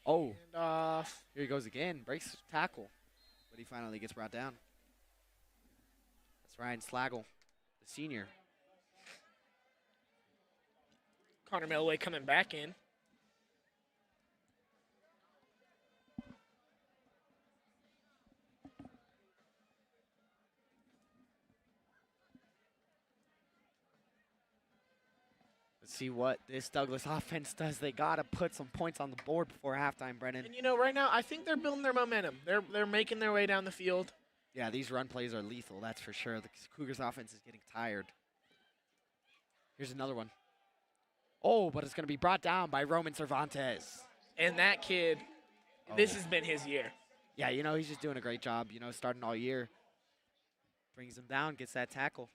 Oh, And off. here he goes again. Breaks tackle. But he finally gets brought down. That's Ryan Slagle, the senior. Connor Melway coming back in. Let's see what this Douglas offense does. They got to put some points on the board before halftime, Brennan. And, you know, right now, I think they're building their momentum. They're making their way down the field. Yeah, these run plays are lethal, that's for sure. The Cougars offense is getting tired. Here's another one. Oh, but it's going to be brought down by Roman Cervantes. And that kid, this has been his year. Yeah, you know, he's just doing a great job, you know, starting all year. Brings him down, gets that tackle.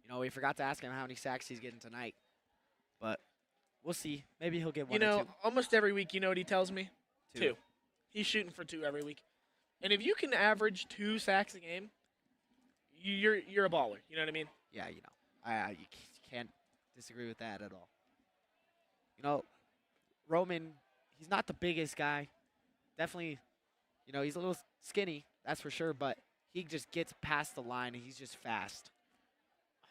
You know, we forgot to ask him how many sacks he's getting tonight. But we'll see. Maybe he'll get one You or know, two. almost every week, you know what he tells me? Two. He's shooting for 2 every week. And if you can average 2 sacks a game, you're a baller. You know what I mean? Yeah, you know, you can't disagree with that at all. You know, Roman, he's not the biggest guy. Definitely, he's a little skinny, that's for sure, but he just gets past the line and he's just fast.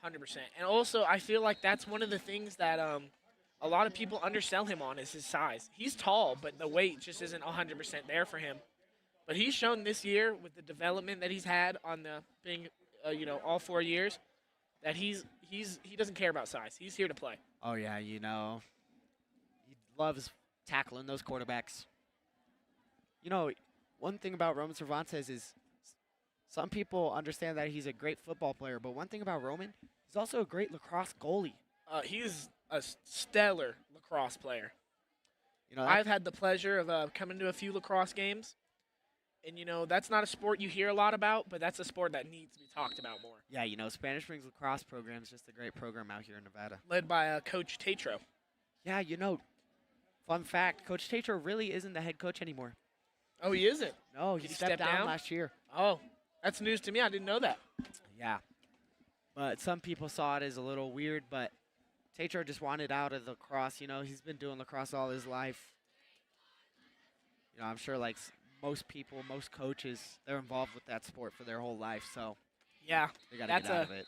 100%. And also, I feel like that's one of the things that a lot of people undersell him on is his size. He's tall, but the weight just isn't 100% there for him. But he's shown this year with the development that he's had on the being, all 4 years, that he doesn't care about size. He's here to play. Oh, yeah, he loves tackling those quarterbacks. One thing about Roman Cervantes is some people understand that he's a great football player, but one thing about Roman, he's also a great lacrosse goalie. He's a stellar lacrosse player. That- I've had the pleasure of coming to a few lacrosse games, and that's not a sport you hear a lot about, but that's a sport that needs to be talked about more. Yeah, Spanish Springs lacrosse program is just a great program out here in Nevada. Led by Coach Tatro. Yeah, fun fact, Coach Tatro really isn't the head coach anymore. Oh, he isn't? No, he Did he stepped step down down? last year. Oh, that's news to me. I didn't know that. Yeah. But some people saw it as a little weird, but Tatro just wanted out of lacrosse. He's been doing lacrosse all his life. I'm sure like most people, most coaches, they're involved with that sport for their whole life, so Yeah, they got to get out of it.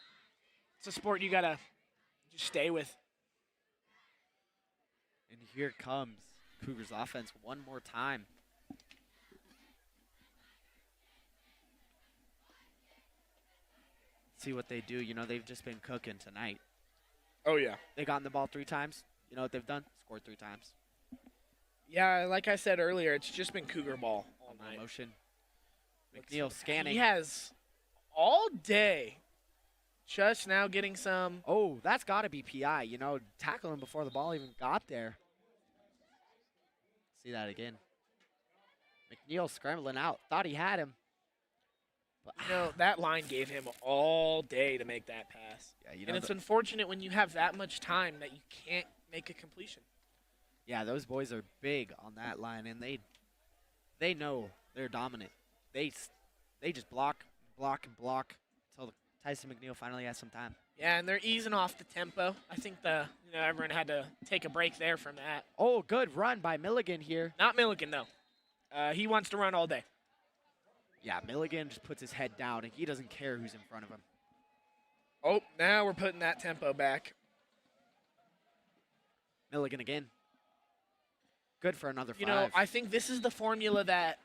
it's a sport you got to just stay with. And here comes Cougars offense one more time. See what they do. They've just been cooking tonight. Oh, yeah. They gotten the ball 3 times. You know what they've done? Scored 3 times. Yeah, like I said earlier, it's just been Cougar ball all On night. motion. McNeil scanning. He has all day just now getting some. Oh, that's got to be PI. Tackling before the ball even got there. See that again. McNeil scrambling out. Thought he had him. But That line gave him all day to make that pass. Yeah, and it's unfortunate when you have that much time that you can't make a completion. Yeah, those boys are big on that line, and they know they're dominant. They just block until Tyson McNeil finally has some time. Yeah, and they're easing off the tempo. I think everyone had to take a break there from that. Oh, good run by Milligan here. Not Milligan, though. He wants to run all day. Yeah, Milligan just puts his head down, and he doesn't care who's in front of him. Oh, now we're putting that tempo back. Milligan again. Good for another 5. I think this is the formula that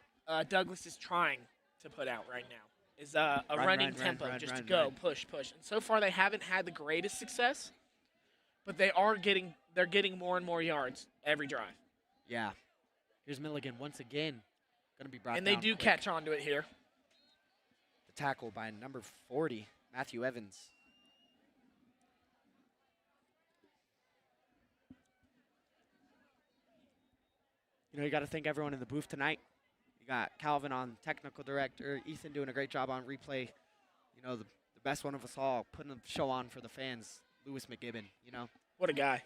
Douglas is trying to put out right now. Is a running tempo, just to go, push. And so far they haven't had the greatest success, but they're getting more and more yards every drive. Yeah. Here's Milligan once again. Going to be brought And they down do quick. catch on to it here. The tackle by number 40, Matthew Evans. You got to thank everyone in the booth tonight. You got Calvin on technical director, Ethan doing a great job on replay. The best one of us all, putting a show on for the fans, Lewis McGibbon, What a guy.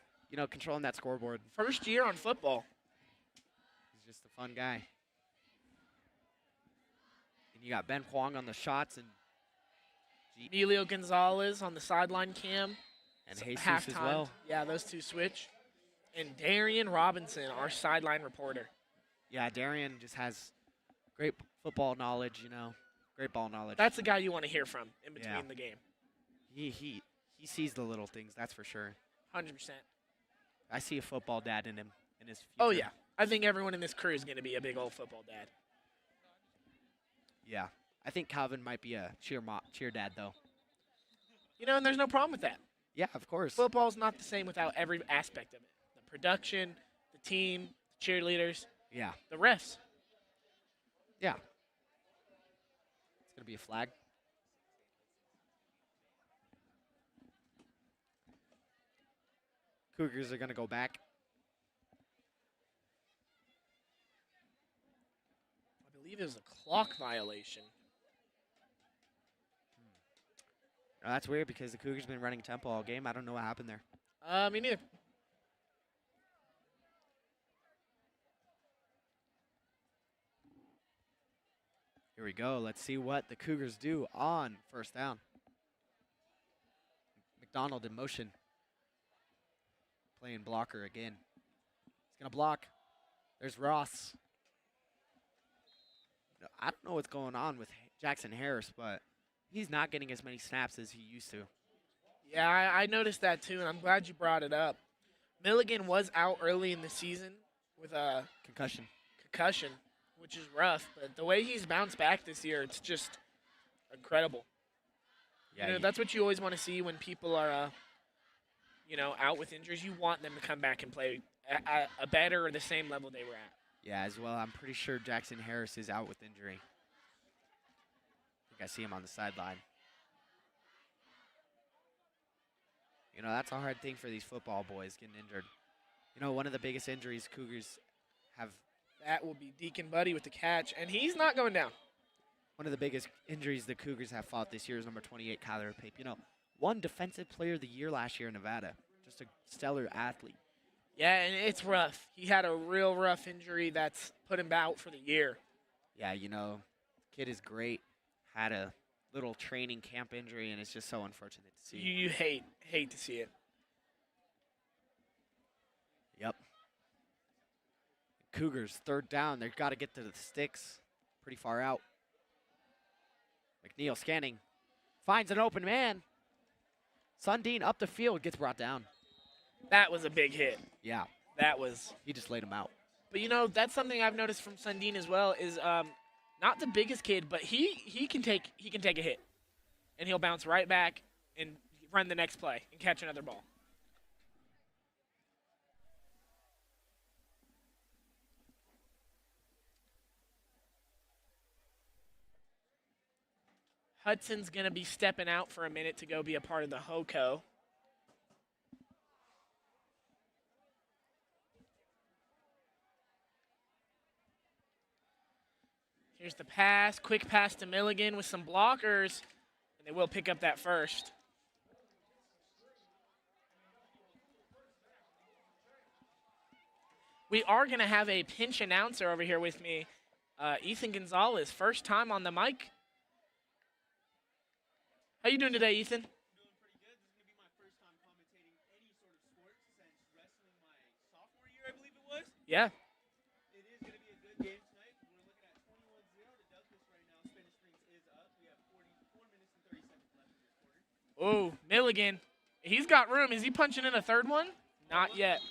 Controlling that scoreboard. First year on football. He's just a fun guy. And you got Ben Huang on the shots and Emilio Gonzalez on the sideline cam. Jesus halftime. as well. Yeah, those two switch. And Darian Robinson, our sideline reporter. Yeah, Darian just has great football knowledge, great ball knowledge. That's the guy you want to hear from in between the game. He sees the little things, that's for sure. 100%. I see a football dad in him in his future. Oh, yeah. I think everyone in this crew is going to be a big old football dad. Yeah. I think Calvin might be a cheer dad, though. And there's no problem with that. Yeah, of course. Football's not the same without every aspect of it. The production, the team, the cheerleaders, Yeah. the refs. Yeah. It's going to be a flag. Cougars are going to go back. I believe it was a clock violation. Now, that's weird because the Cougars been running tempo all game. I don't know what happened there. Me neither. Here we go. Let's see what the Cougars do on first down. McDonald in motion. Playing blocker again. He's going to block. There's Ross. I don't know what's going on with Jackson Harris, but he's not getting as many snaps as he used to. Yeah, I noticed that too, and I'm glad you brought it up. Milligan was out early in the season with a concussion, which is rough. But the way he's bounced back this year, it's just incredible. Yeah, That's what you always want to see when people are, out with injuries. You want them to come back and play at a better or the same level they were at. Yeah, as well. I'm pretty sure Jackson Harris is out with injury. I think I see him on the sideline. That's a hard thing for these football boys getting injured. One of the biggest injuries Cougars have. That will be Deacon Buddy with the catch, and he's not going down. One of the biggest injuries the Cougars have fought this year is number 28, Kyler Pape. Won Defensive Player of the Year last year in Nevada. Just a stellar athlete. Yeah, and it's rough. He had a real rough injury that's put him out for the year. Yeah, kid is great. Had a little training camp injury, and it's just so unfortunate to see. You hate to see it. Yep. Cougars, third down. They've got to get to the sticks. Pretty far out. McNeil scanning. Finds an open man. Sundin up the field, gets brought down. That was a big hit. Yeah. That was. He just laid him out. But, that's something I've noticed from Sundin as well is not the biggest kid, but he can take a hit. And he'll bounce right back and run the next play and catch another ball. Hudson's going to be stepping out for a minute to go be a part of the HOCO. Here's the pass, quick pass to Milligan with some blockers, and they will pick up that first. We are going to have a pinch announcer over here with me, Ethan Gonzalez, first time on the mic. How you doing today, Ethan? Doing pretty good. This is going to be my first time commentating any sort of sport since wrestling my sophomore year, I believe it was. Yeah. It is going to be a good game tonight. We're looking at 21-0 to Douglas right now. Spanish Springs is up. We have 4 minutes and 30 seconds left in this quarter. Oh, Milligan. He's got room. Is he punching in a third one? Not yet.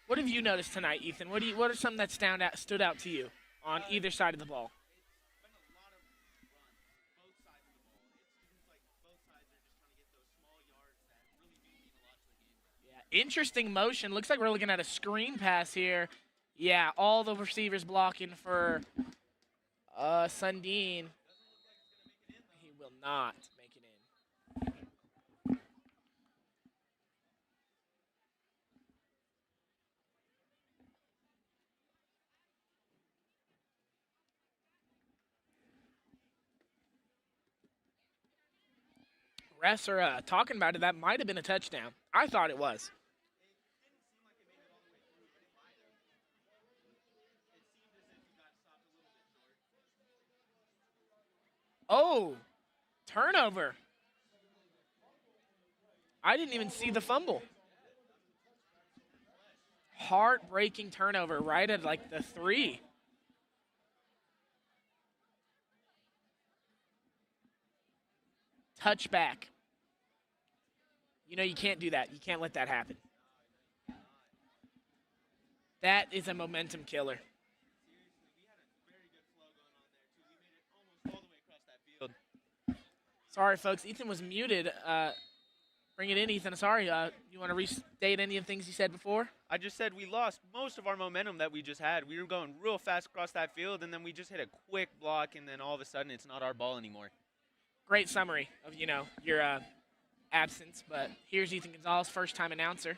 What have you noticed tonight, Ethan? What are some that stood out to you on either side of the ball? It's been a lot of runs, both sides of the ball. It seems like both sides are just trying to get those small yards that really do mean a lot to the game. Yeah, interesting motion. Looks like we're looking at a screen pass here. Yeah, all the receivers blocking for Sundin. He will not make it in. Refs are talking about it. That might have been a touchdown. I thought it was. Oh, turnover. I didn't even see the fumble. Heartbreaking turnover right at like the 3. Touchback. You can't do that. You can't let that happen. That is a momentum killer. Sorry, folks. Ethan was muted. Bring it in, Ethan. Sorry. You want to restate any of the things you said before? I just said we lost most of our momentum that we just had. We were going real fast across that field, and then we just hit a quick block, and then all of a sudden it's not our ball anymore. Great summary of, your absence. But here's Ethan Gonzalez, first-time announcer.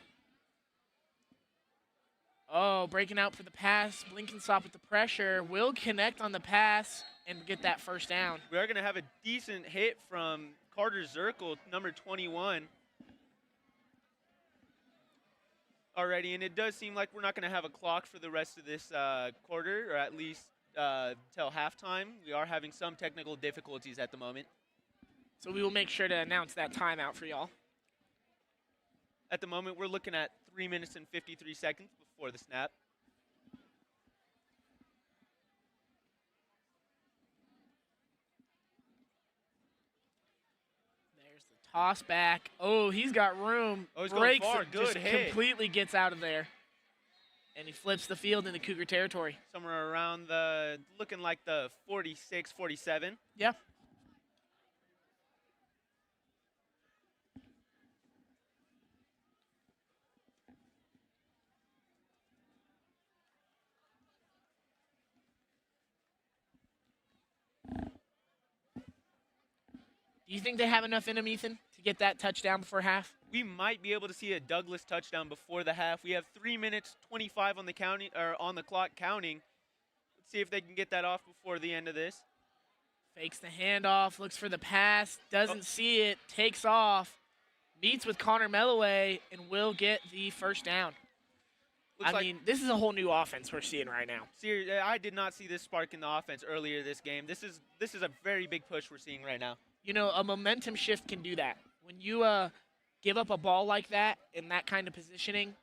Oh, breaking out for the pass. Blinkenstop with the pressure. Will connect on the pass and get that first down. We are going to have a decent hit from Carter Zirkle, number 21. already, and it does seem like we're not going to have a clock for the rest of this quarter, or at least till halftime. We are having some technical difficulties at the moment. So we will make sure to announce that timeout for y'all. At the moment, we're looking at 3 minutes and 53 seconds before the snap. There's the toss back. Oh, he's got room. Oh, he's going Breaks far. it, Good just hit. completely gets out of there. And he flips the field into Cougar territory. Somewhere around looking like the 46, 47. Yeah. Do you think they have enough in them, Ethan, to get that touchdown before half? We might be able to see a Douglas touchdown before the half. We have 3 minutes 25 on the on the clock counting. Let's see if they can get that off before the end of this. Fakes the handoff, looks for the pass, doesn't see it, takes off, meets with Connor Melloway, and will get the first down. I mean, this is a whole new offense we're seeing right now. Seriously, I did not see this spark in the offense earlier this game. This is a very big push we're seeing right now. You know, a momentum shift can do that. When you give up a ball like that in that kind of positioning,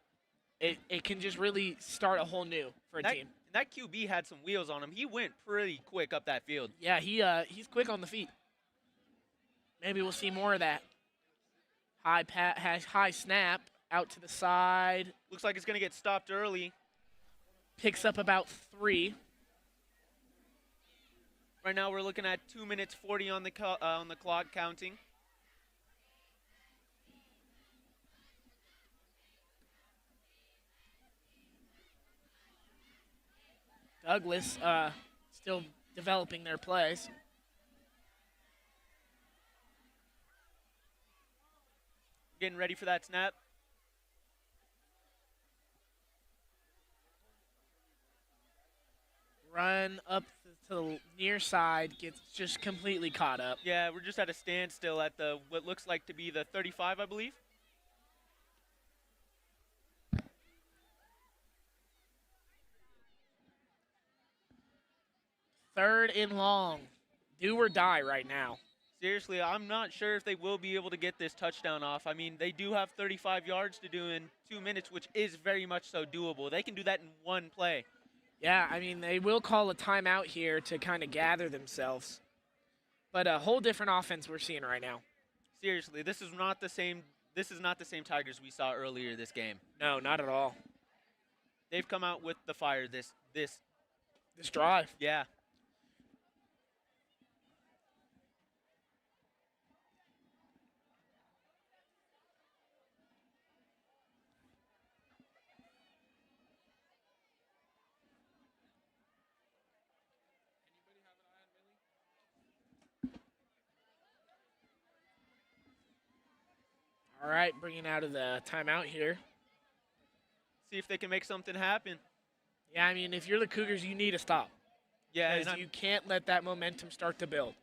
it can just really start a whole new for a team. That QB had some wheels on him. He went pretty quick up that field. Yeah, he's quick on the feet. Maybe we'll see more of that. High snap out to the side. Looks like it's going to get stopped early. Picks up about 3. Right now we're looking at 2 minutes 40 on the clock counting. Douglas still developing their plays. Getting ready for that snap. Run up to the near side, gets just completely caught up. Yeah, we're just at a standstill at what looks like to be the 35, I believe. Third and long. Do or die right now. Seriously, I'm not sure if they will be able to get this touchdown off. I mean, they do have 35 yards to do in 2 minutes, which is very much so doable. They can do that in one play. Yeah, I mean, they will call a timeout here to kind of gather themselves. But a whole different offense we're seeing right now. Seriously, this is not the same Tigers we saw earlier this game. No, not at all. They've come out with the fire this drive. Yeah. All right, bringing out of the timeout here. See if they can make something happen. Yeah, I mean, if you're the Cougars, you need to stop. Yeah, because you can't let that momentum start to build.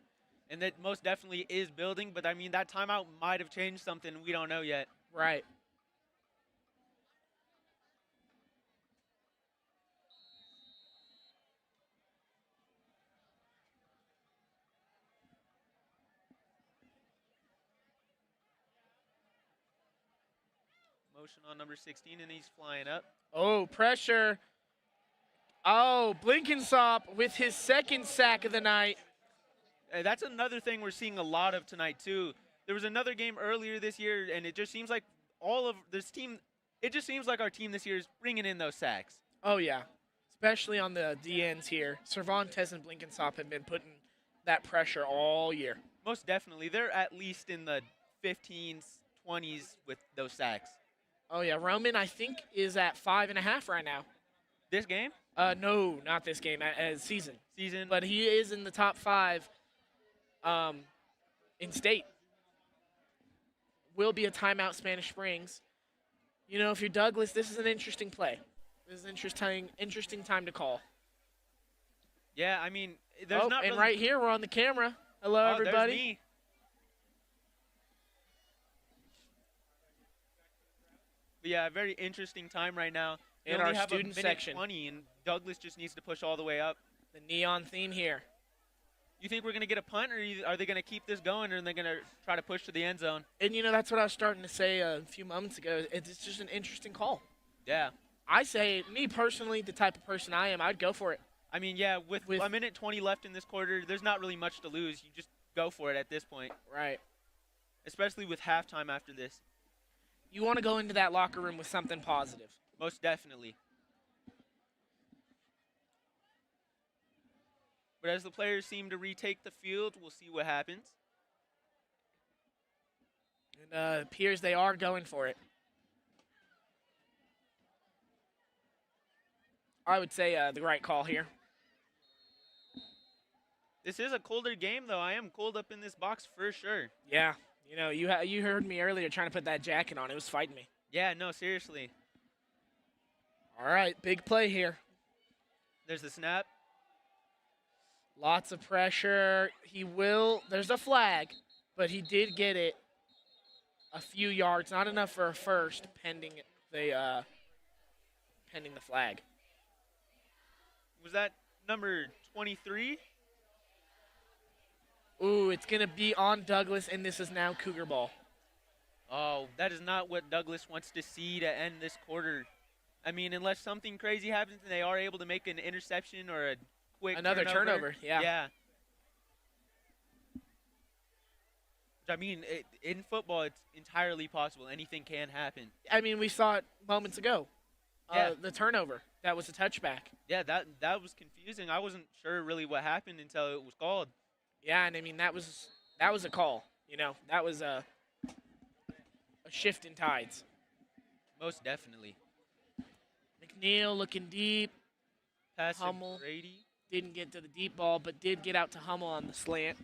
And that most definitely is building, but I mean, that timeout might have changed something. We don't know yet. Right. Motion on number 16, and he's flying up. Oh, pressure. Oh, Blinkensop with his second sack of the night. That's another thing we're seeing a lot of tonight, too. There was another game earlier this year, and it just seems like it just seems like our team this year is bringing in those sacks. Oh, yeah, especially on the DNs here. Cervantes and Blinkensop have been putting that pressure all year. Most definitely. They're at least in the 15s, 20s with those sacks. Oh, yeah, Roman, I think, is at 5.5 right now. This game? No, not this game, as season. Season. But he is in the top 5 in state. Will be a timeout, Spanish Springs. You know, if you're Douglas, this is an interesting play. This is an interesting time to call. Yeah, I mean, there's not and really... right here, we're on the camera. Hello, everybody. There's me. But yeah, a very interesting time right now. We In only our have student a minute section. 20, and Douglas just needs to push all the way up. The neon theme here. You think we're going to get a punt, or are they going to keep this going, or are they going to try to push to the end zone? And, that's what I was starting to say a few moments ago. It's just an interesting call. Yeah. I say, me personally, the type of person I am, I'd go for it. I mean, yeah, with a minute 20 left in this quarter, there's not really much to lose. You just go for it at this point. Right. Especially with halftime after this. You want to go into that locker room with something positive. Most definitely. But as the players seem to retake the field, we'll see what happens. And it appears they are going for it. I would say the right call here. This is a colder game, though. I am cold up in this box for sure. Yeah. You heard me earlier trying to put that jacket on. It was fighting me. Yeah, no, seriously. All right, big play here. There's the snap. Lots of pressure. There's a flag, but he did get it a few yards. Not enough for a first, pending the flag. Was that number 23? Ooh, it's going to be on Douglas, and this is now Cougar ball. Oh, that is not what Douglas wants to see to end this quarter. I mean, unless something crazy happens and they are able to make an interception or a quick Another turnover, yeah. Yeah. I mean, in football, it's entirely possible. Anything can happen. I mean, we saw it moments ago. Yeah. The turnover. That was a touchback. Yeah, that was confusing. I wasn't sure really what happened until it was called. Yeah, and I mean, that was a call. That was a shift in tides. Most definitely. McNeil looking deep. Pass to Hummel. Brady. Didn't get to the deep ball, but did get out to Hummel on the slant.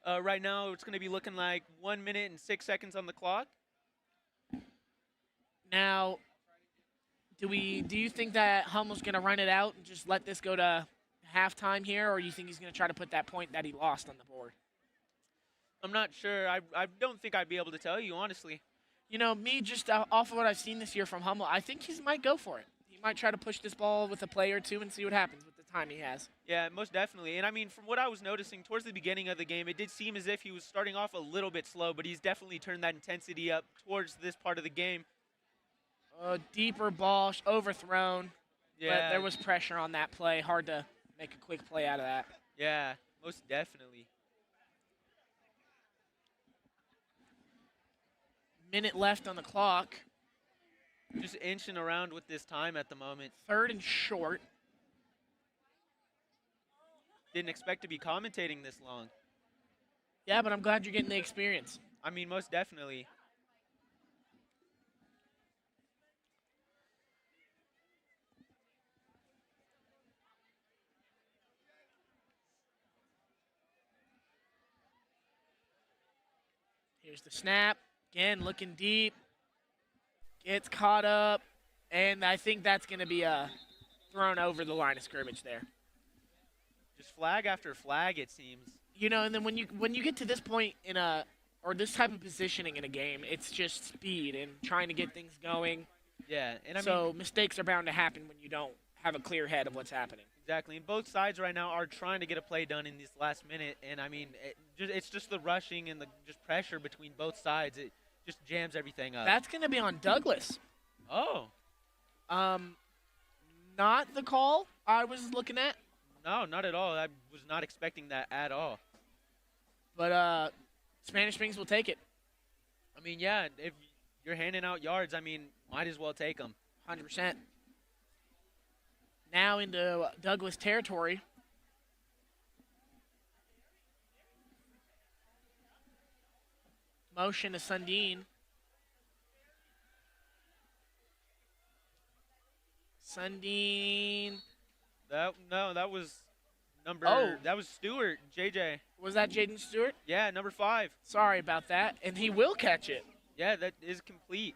Right now, it's going to be looking like 1 minute and 6 seconds on the clock. Now, do you think that Hummel's going to run it out and just let this go to halftime here, or do you think he's going to try to put that point that he lost on the board? I'm not sure. I don't think I'd be able to tell you, honestly. Me, just off of what I've seen this year from Hummel, I think he might go for it. He might try to push this ball with a play or two and see what happens with the time he has. Yeah, most definitely. And, I mean, from what I was noticing towards the beginning of the game, it did seem as if he was starting off a little bit slow, but he's definitely turned that intensity up towards this part of the game. Deeper ball, overthrown. Yeah. But there was pressure on that play. Hard to make a quick play out of that. Yeah, most definitely. Minute left on the clock. Just inching around with this time at the moment. 3rd and short. Didn't expect to be commentating this long. Yeah, but I'm glad you're getting the experience. I mean, most definitely. Here's the snap. Again, looking deep. Gets caught up. And I think that's going to be thrown over the line of scrimmage there. Just flag after flag, it seems. And then when you get to this point or this type of positioning in a game, it's just speed and trying to get things going. Yeah, and so mistakes are bound to happen when you don't have a clear head of what's happening. Exactly, and both sides right now are trying to get a play done in this last minute, and I mean, it's just the rushing and the just pressure between both sides. It just jams everything up. That's going to be on Douglas. Oh. Not the call I was looking at. No, not at all. I was not expecting that at all. But Spanish Springs will take it. I mean, yeah, if you're handing out yards, I mean, might as well take them. 100%. Now into Douglas territory. Motion to Sundin. Sundin. That was number. Oh. That was Stewart, JJ. Was that Jaden Stewart? Yeah, number 5. Sorry about that. And he will catch it. Yeah, that is complete.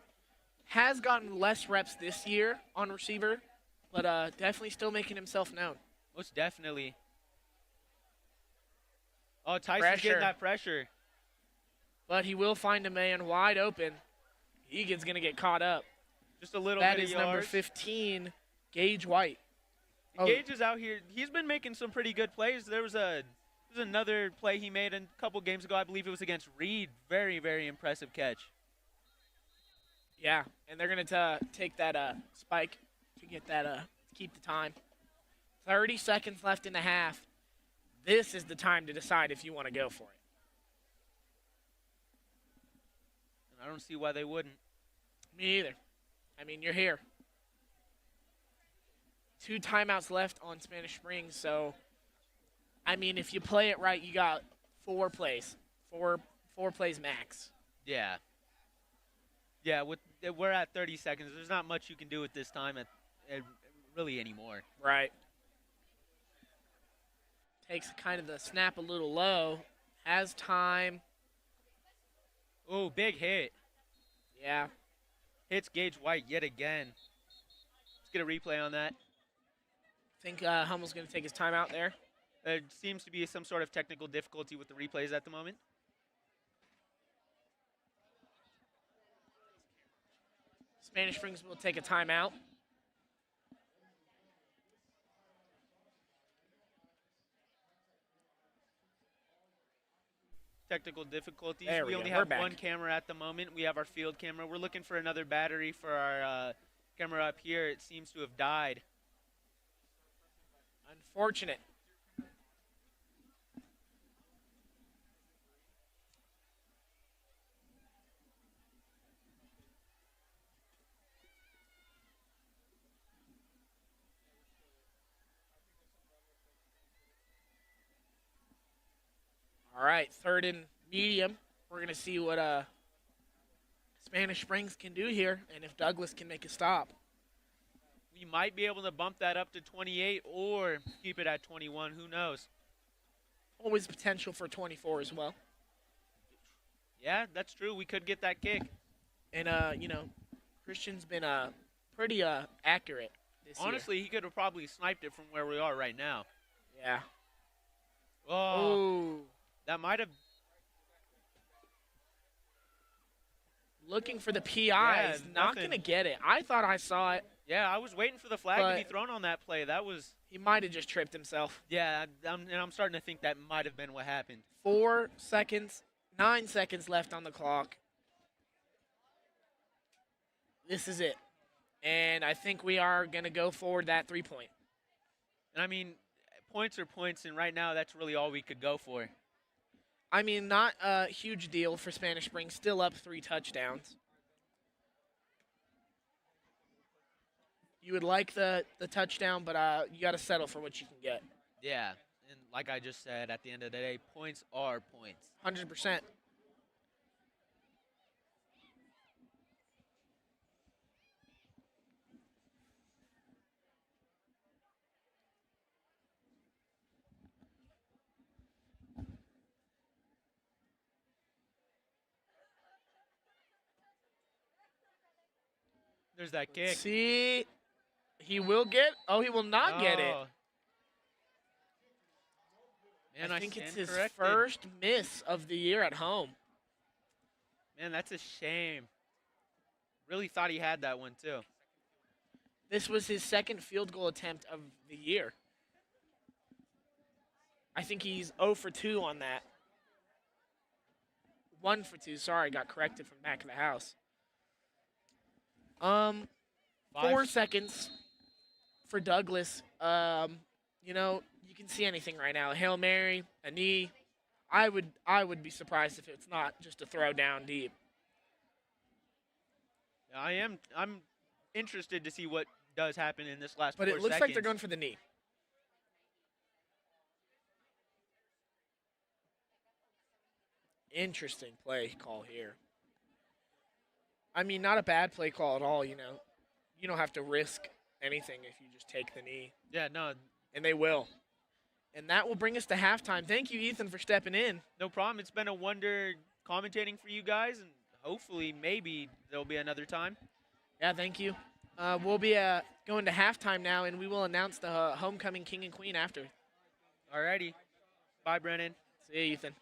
Has gotten less reps this year on receiver, but definitely still making himself known. Most definitely. Oh, Tyson's getting that pressure. But he will find a man wide open. Egan's going to get caught up. Just a little That bit is of number yards. 15, Gage White. Oh. Gage is out here. He's been making some pretty good plays. There's another play he made a couple games ago. I believe it was against Reed. Very, very impressive catch. Yeah, and they're going to take that spike to get that to keep the time. 30 seconds left in the half. This is the time to decide if you want to go for it. And I don't see why they wouldn't. Me either. I mean, you're here. 2 timeouts left on Spanish Springs, so I mean, if you play it right, you got 4 plays. Four plays max. Yeah. Yeah, we're at 30 seconds. There's not much you can do at this time really anymore. Right. Takes kind of the snap a little low. Has time. Oh, big hit. Yeah. Hits Gage White yet again. Let's get a replay on that. I think Hummel's going to take his time out there. There seems to be some sort of technical difficulty with the replays at the moment. Spanish Springs will take a timeout. Technical difficulties. There we only go. have We're one back. camera at the moment. We have our field camera. We're looking for another battery for our camera up here. It seems to have died. Unfortunate. All right, 3rd and medium. We're going to see what Spanish Springs can do here and if Douglas can make a stop. We might be able to bump that up to 28 or keep it at 21. Who knows? Always potential for 24 as well. Yeah, that's true. We could get that kick. And, Christian's been pretty accurate this year. Honestly, he could have probably sniped it from where we are right now. Yeah. Oh, Ooh. that might have. Looking for the PI. Yeah, He's not nothing. going to get it. I thought I saw it. Yeah, I was waiting for the flag to be But- thrown on that play. That was. He might have just tripped himself. Yeah, I'm starting to think that might have been what happened. 9 seconds left on the clock. This is it. And I think we are going to go forward that 3-point. And I mean, points are points, and right now that's really all we could go for. I mean, not a huge deal for Spanish Springs. Still up 3 touchdowns. You would like the touchdown, but you got to settle for what you can get. Yeah, and like I just said, at the end of the day, points are points. 100%. There's that kick. See, he will get. Oh, he will not get it. Oh. Man, I think it's stand his corrected. first miss of the year at home. Man, that's a shame. Really thought he had that one too. This was his second field goal attempt of the year. I think he's 0 for 2 on that. 1 for 2. Sorry, got corrected from back of the house. 4 seconds for Douglas. You can see anything right now. A Hail Mary, a knee. I would be surprised if it's not just a throw down deep. I'm interested to see what does happen in this last But 4 it looks seconds. like they're going for the knee. Interesting play call here. I mean, not a bad play call at all, You don't have to risk anything if you just take the knee. Yeah, no, And they will. And that will bring us to halftime. Thank you, Ethan, for stepping in. no problem. It's been a wonder commentating for you guys, and hopefully maybe there'll be another time. Yeah, thank you. We'll be going to halftime now, and we will announce the homecoming king and queen after. Alrighty. Bye, Brennan. See you, Ethan.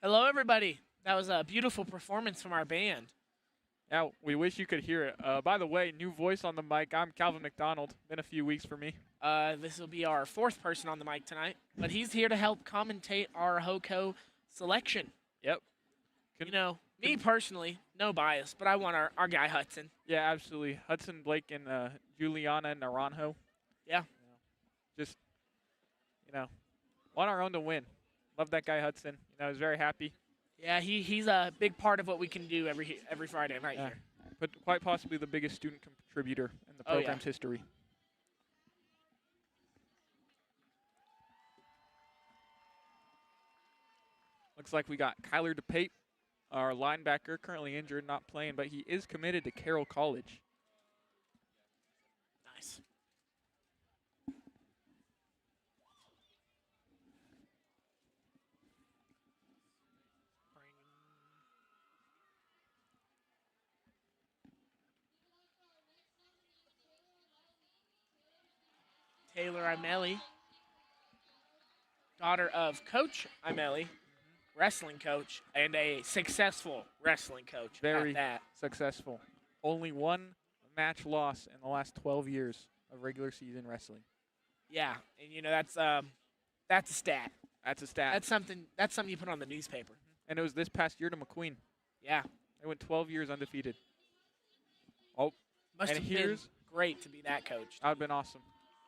Hello, everybody. That was a beautiful performance from our band. Yeah, we wish you could hear it. By the way, new voice on the mic. I'm Calvin McDonald. Been a few weeks for me. This will be our fourth person on the mic tonight, but he's here to help commentate our HOCO selection. Yep. You know, me personally, no bias, but I want our guy Hudson. Yeah, absolutely. Hudson, Blake, and Juliana Naranjo. Yeah. Just, want our own to win. Love that guy Hudson. I was very happy. Yeah, he's a big part of what we can do every Friday night here. But quite possibly the biggest student contributor in the program's history. Looks like we got Kyler DePape, our linebacker, currently injured, not playing, but he is committed to Carroll College. Nice. Taylor Imeli, daughter of Coach Imeli, wrestling coach, and a successful wrestling coach. Very at that. successful. Only one match loss in the last 12 years of regular season wrestling. Yeah, and that's a stat. That's a stat. That's something you put on the newspaper. And it was this past year to McQueen. Yeah. They went 12 years undefeated. Oh, Must and have been great to be that coach. That would have been awesome.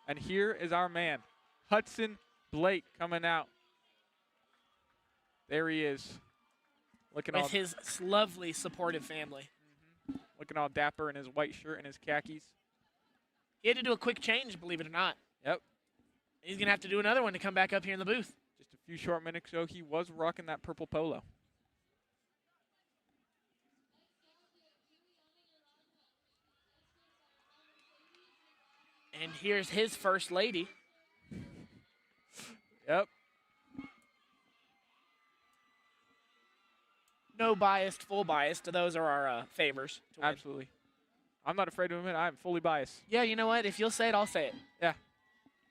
And here is our man, Hudson Blake, coming out. There he is. Looking With his lovely, supportive family. Looking all dapper in his white shirt and his khakis. He had to do a quick change, believe it or not. Yep. He's going to have to do another one to come back up here in the booth. Just a few short minutes ago, he was rocking that purple polo. And here's his first lady. Yep. No biased, full biased. Those are our favors. To win. Absolutely. I'm not afraid to admit I'm fully biased. Yeah, you know what? If you'll say it, I'll say it. Yeah.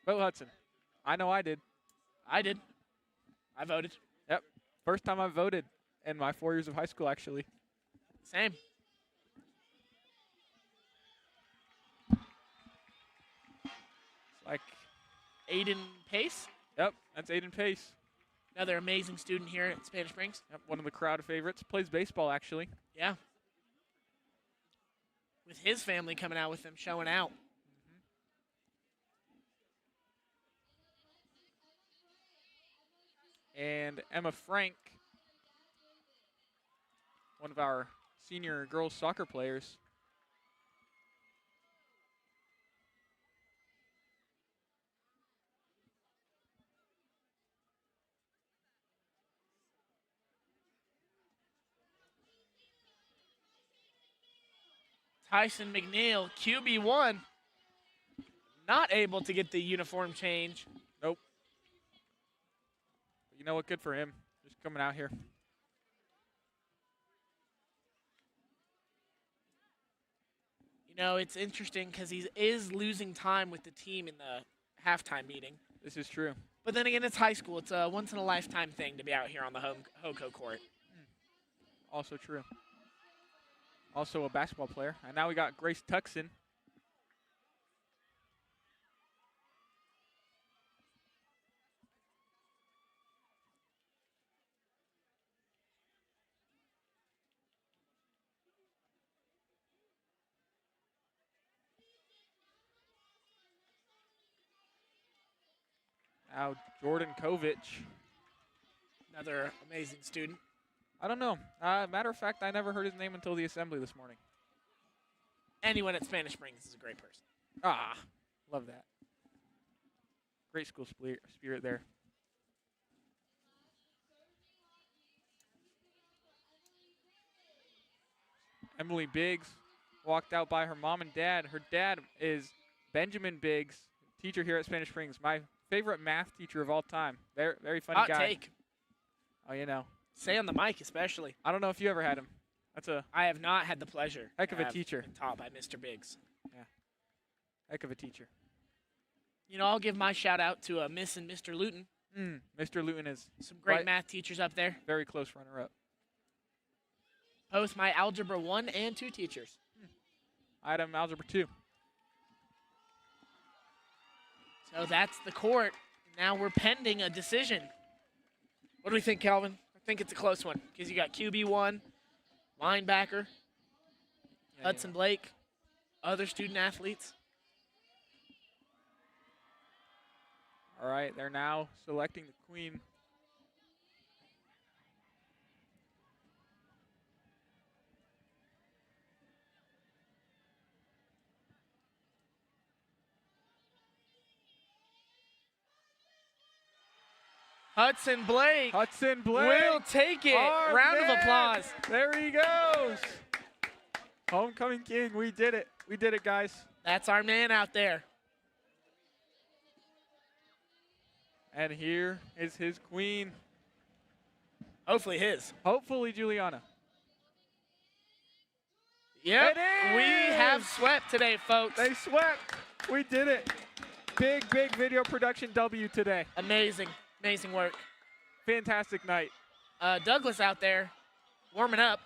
Vote Hudson. I know I did. I did. I voted. Yep. First time I voted in my 4 years of high school, actually. Same. It's like Aiden Pace. Yep, that's Aiden Pace. Another amazing student here at Spanish Springs. Yep, one of the crowd favorites. Plays baseball, actually. Yeah. With his family coming out with him, showing out. And Emma Frank, one of our senior girls soccer players. Tyson McNeil, QB1, not able to get the uniform change. Nope. But you know what? Good for him. Just coming out here. You know, it's interesting because he is losing time with the team in the halftime meeting. This is true. But then again, it's high school. It's a once-in-a-lifetime thing to be out here on the HOCO court. Also true. Also a basketball player. And now we got Grace Tuxon. Now Jordan Kovic. Another amazing student. I don't know. Matter of fact, I never heard his name until the assembly this morning. Anyone at Spanish Springs is a great person. Ah, love that. Great school spirit there. Emily Biggs walked out by her mom and dad. Her dad is Benjamin Biggs, teacher here at Spanish Springs. My favorite math teacher of all time. Very, very funny guy. Hot take. Oh, you know. Say on the mic, especially. I don't know if you ever had him. I have not had the pleasure. Heck of a have teacher. been taught by Mr. Biggs. Yeah. Heck of a teacher. You know, I'll give my shout out to Miss and Mr. Luton. Mr. Luton is Some great right- math teachers up there. very close runner-up. Both my Algebra 1 and 2 teachers. Item Algebra 2. So that's the court. Now we're pending a decision. What do we think, Calvin? I think it's a close one because you got QB1, linebacker, Hudson Blake, other student athletes. All right, they're now selecting the queen. Hudson Blake Hudson Blake will take it. our Round of man. applause. There he goes. Homecoming king. We did it. We did it, guys. That's our man out there. And here is his queen. Hopefully his. Hopefully Juliana. Yep. It We is. have swept today, folks. They swept. We did it. Big video production W today. Amazing. Amazing work. Fantastic night. Douglas out there warming up.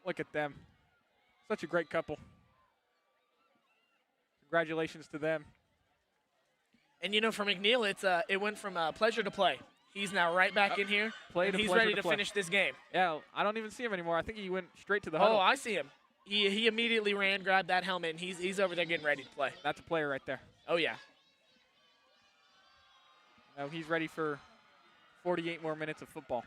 Look at them. Such a great couple. Congratulations to them. And, for McNeil, it went from pleasure to play. He's now right back in here, and he's pleasure ready to to play. finish this game. Yeah, I don't even see him anymore. I think he went straight to the huddle. Oh, I see him. He immediately ran, grabbed that helmet, and he's over there getting ready to play. That's a player right there. Oh, yeah. Now he's ready for 48 more minutes of football.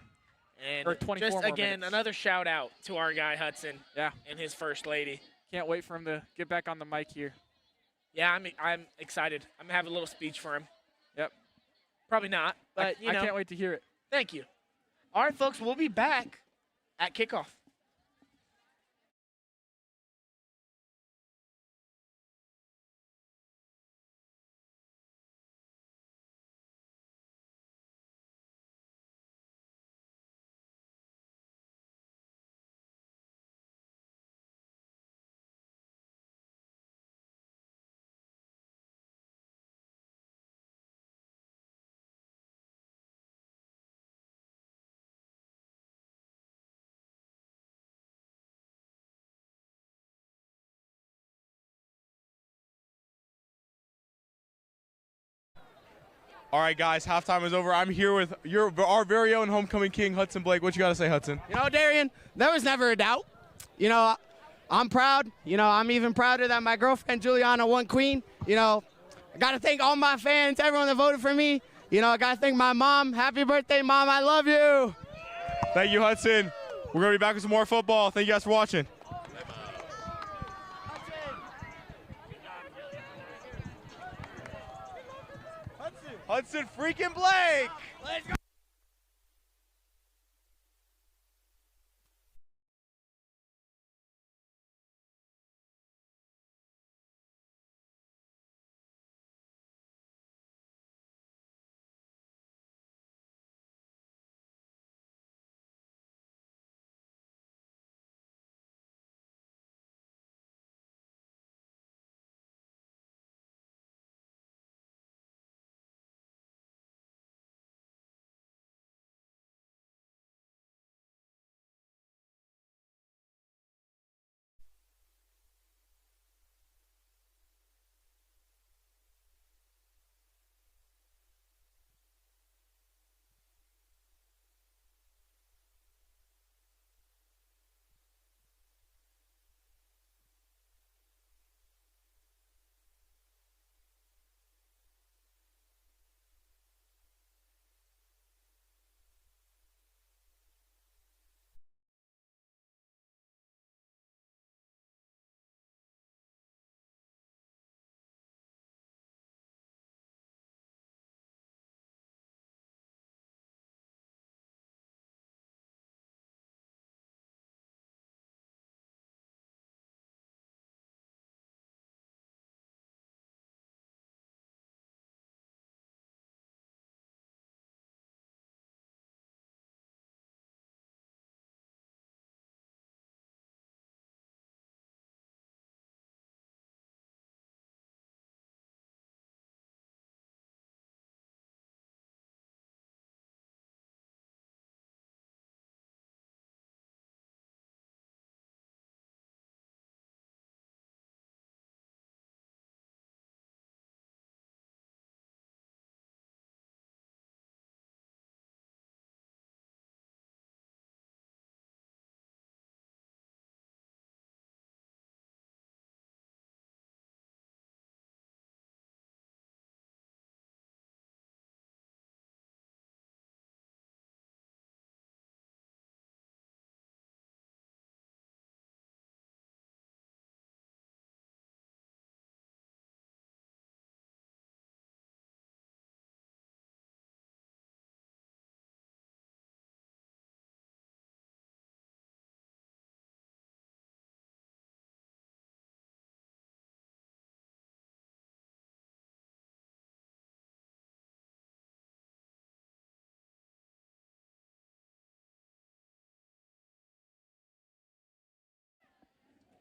And Or 24 just, more again, minutes. another shout-out to our guy Hudson Yeah. and his first lady. Can't wait for him to get back on the mic here. Yeah, I'm excited. I'm going to have a little speech for him. Yep. Probably not, but, I can't wait to hear it. Thank you. All right, folks, we'll be back at kickoff. All right, guys, halftime is over. I'm here with our very own homecoming king, Hudson Blake. What you got to say, Hudson? Darian, there was never a doubt. I'm proud. I'm even prouder that my girlfriend, Juliana, won queen. I got to thank all my fans, everyone that voted for me. I got to thank my mom. Happy birthday, Mom. I love you. Thank you, Hudson. We're going to be back with some more football. Thank you guys for watching. Hudson freaking Blake. Let's go.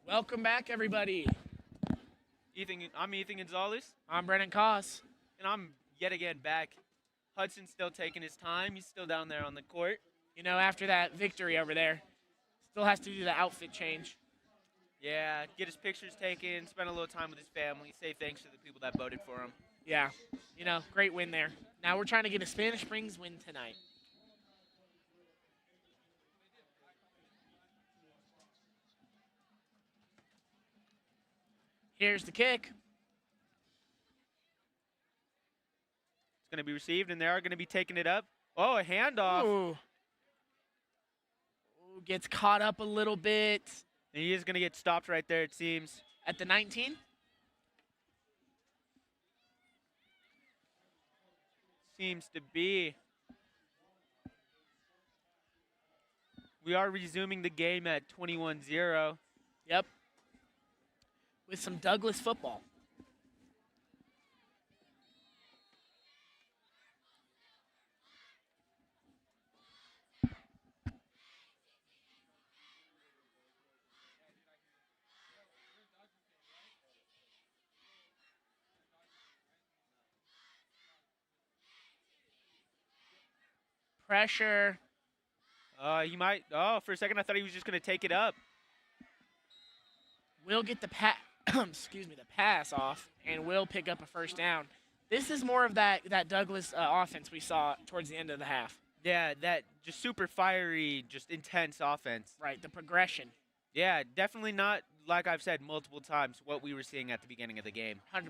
Welcome back, everybody. I'm Ethan Gonzalez, I'm Brennan Koss. and I'm yet again back. Hudson's still taking his time. He's still down there on the court. You know, after that victory over there, still has to do the outfit change. Yeah, get his pictures taken, spend a little time with his family, say thanks to the people that voted for him. Yeah, you know, great win there. Now we're trying to get a Spanish Springs win tonight. Here's the kick. It's going to be received, and they are going to be taking it up. Oh, a handoff. Ooh. Ooh, gets caught up a little bit And he is going to get stopped right there, it seems. at the 19. Seems to be. We are resuming the game at 21-0. Yep. With some Douglas football. Pressure. He might. Oh, for a second I thought he was just going to take it up. Will get the the pass off, and will pick up a first down. This is more of that Douglas offense we saw towards the end of the half. Yeah, that just super fiery, just intense offense. Right, the progression. Yeah, definitely not, like I've said multiple times, what we were seeing at the beginning of the game. 100%.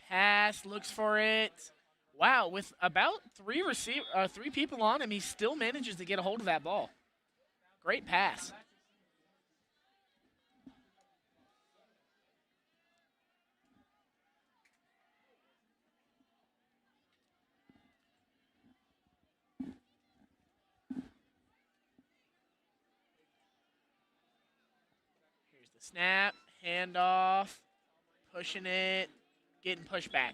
Pass, looks for it. Wow, with about three people on him, he still manages to get a hold of that ball. Great pass. Here's the snap, handoff, pushing it, getting pushed back.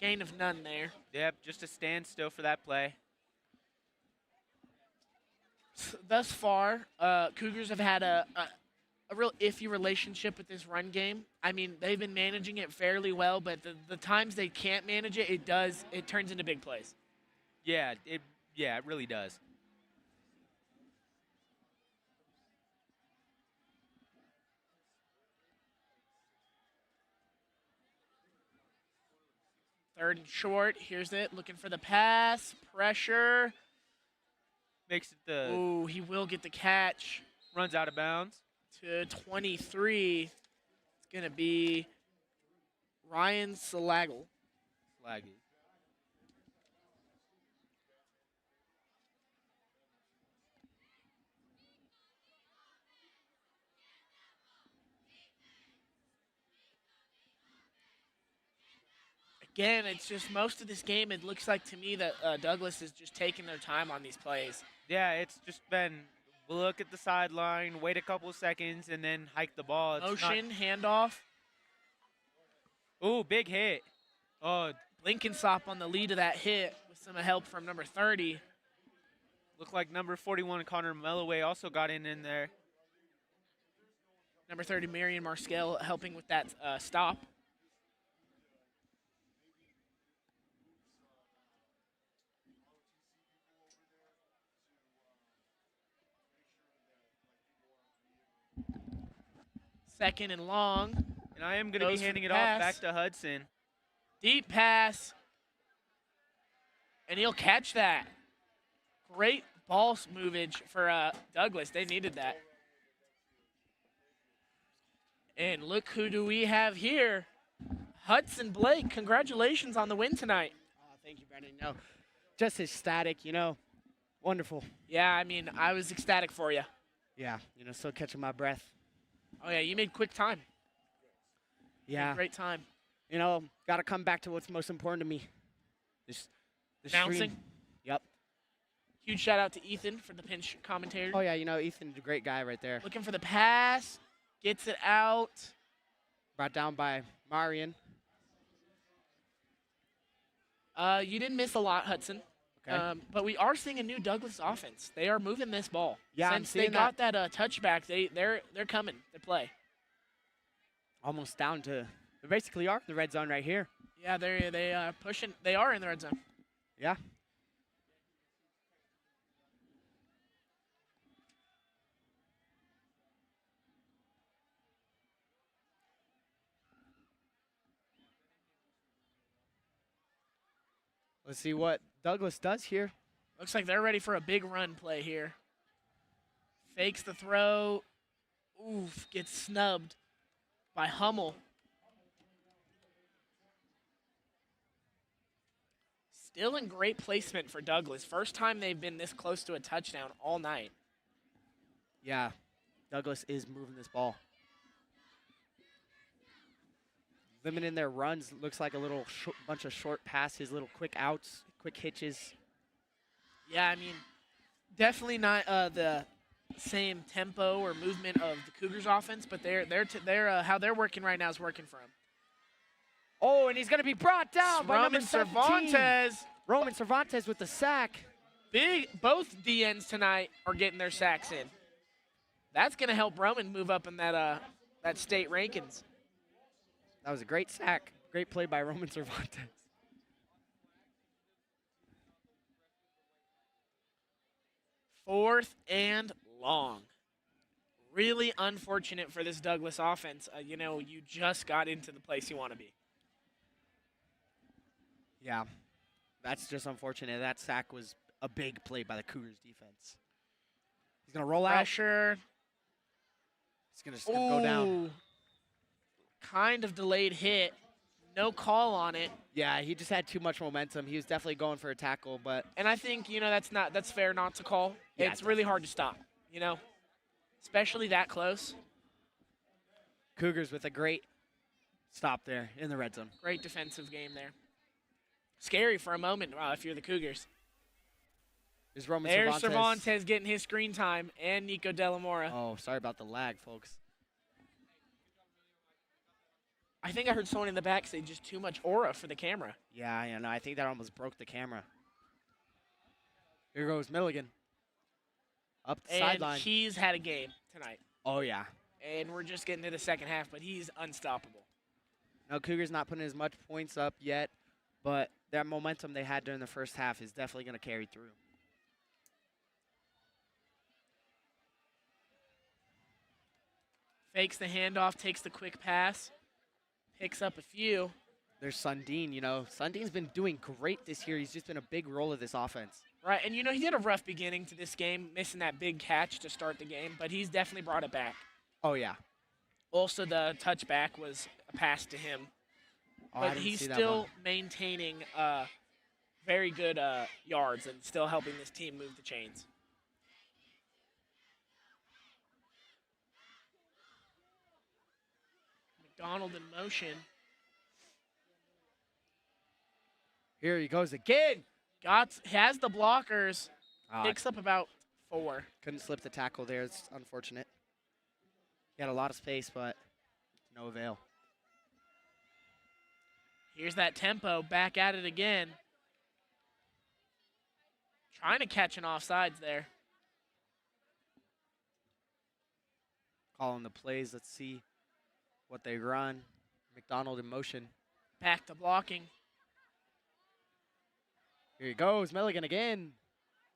Gain of none there. Yep, just a standstill for that play. Thus far, Cougars have had a real iffy relationship with this run game. I mean, they've been managing it fairly well, but the times they can't manage it, it turns into big plays. Yeah, it really does. Third and short. Here's it. Looking for the pass. Pressure. Makes it the Ooh, he will get the catch. runs out of bounds. To 23. It's going to be Ryan Salagle. Flaggy. Again, it's just most of this game, it looks like to me that Douglas is just taking their time on these plays. Yeah, it's just been look at the sideline, wait a couple of seconds, and then hike the ball. It's Motion, handoff. Ooh, big hit. Oh, Blenkinsop on the lead of that hit with some help from number 30. looked like number 41, Connor Melloway, also got in there. Number 30, Marion Marskell, helping with that stop. Second and long. And I am going to be Goes for handing the it off pass. back to Hudson. Deep pass. And he'll catch that. Great ball movage for Douglas. They needed that. And look who do we have here. Hudson Blake, congratulations on the win tonight. Oh, thank you, Brendan. No, just ecstatic, wonderful. Yeah, I mean, I was ecstatic for you. Yeah, still catching my breath. Oh, yeah, you made quick time. Yeah, Great time. got to come back to what's most important to me. This Announcing. stream. Yep. Huge shout out to Ethan for the pinch commentator. Oh, yeah, Ethan's a great guy right there. Looking for the pass. Gets it out. Brought down by Marion. You didn't miss a lot, Hudson. Okay. But we are seeing a new Douglas offense. They are moving this ball. Yeah, I'm Since they seeing got that touchback, they're coming to play. Almost down to, they basically are in the red zone right here. Yeah, they are pushing. They are in the red zone. Yeah. Let's see what Douglas does here. Looks like they're ready for a big run play here. Fakes the throw. Oof, gets snubbed by Hummel. Still in great placement for Douglas. First time they've been this close to a touchdown all night. Yeah, Douglas is moving this ball. Limiting their runs. Looks like a little bunch of short passes, little quick outs, quick hitches. Yeah, I mean, definitely not the same tempo or movement of the Cougars offense, but they're how they're working right now is working for them. Oh, and he's going to be brought down by number Roman 17. Cervantes. Roman Cervantes with the sack. Both DNs tonight are getting their sacks in. That's going to help Roman move up in that state rankings. That was a great sack. Great play by Roman Cervantes. Fourth and long. Really unfortunate for this Douglas offense. You just got into the place you want to be. Yeah, that's just unfortunate. That sack was a big play by the Cougars defense. He's going to roll out. Pressure. He's going to go down. Kind of delayed hit. No call on it. Yeah, he just had too much momentum. He was definitely going for a tackle, but And I think, that's fair not to call. Yeah, It's really hard to stop, especially that close. Cougars with a great stop there in the red zone. Great defensive game there. Scary for a moment if you're the Cougars. There's Roman There's Cervantes. Cervantes getting his screen time and Nico Delamora. Oh, sorry about the lag, folks. I think I heard someone in the back say just too much aura for the camera. Yeah, I think that almost broke the camera. Here goes Milligan. Up the And sideline. he's had a game tonight. Oh, yeah. And we're just getting to the second half, but he's unstoppable. No, Cougars not putting as much points up yet, but that momentum they had during the first half is definitely going to carry through. Fakes the handoff, takes the quick pass, picks up a few. There's Sundin, Sundin's been doing great this year. He's just been a big role of this offense. Right, and he had a rough beginning to this game, missing that big catch to start the game, but he's definitely brought it back. Oh, yeah. Also, the touchback was a pass to him. Oh, I But didn't he's see that still one. maintaining very good yards and still helping this team move the chains. McDonald in motion. Here he goes again. Has the blockers. Ah, Picks up about 4. couldn't slip the tackle there. It's unfortunate. He had a lot of space, but no avail. Here's that tempo. Back at it again. Trying to catch an offsides there. Calling the plays. Let's see what they run. McDonald in motion. Back to blocking. Here he goes. Milligan again.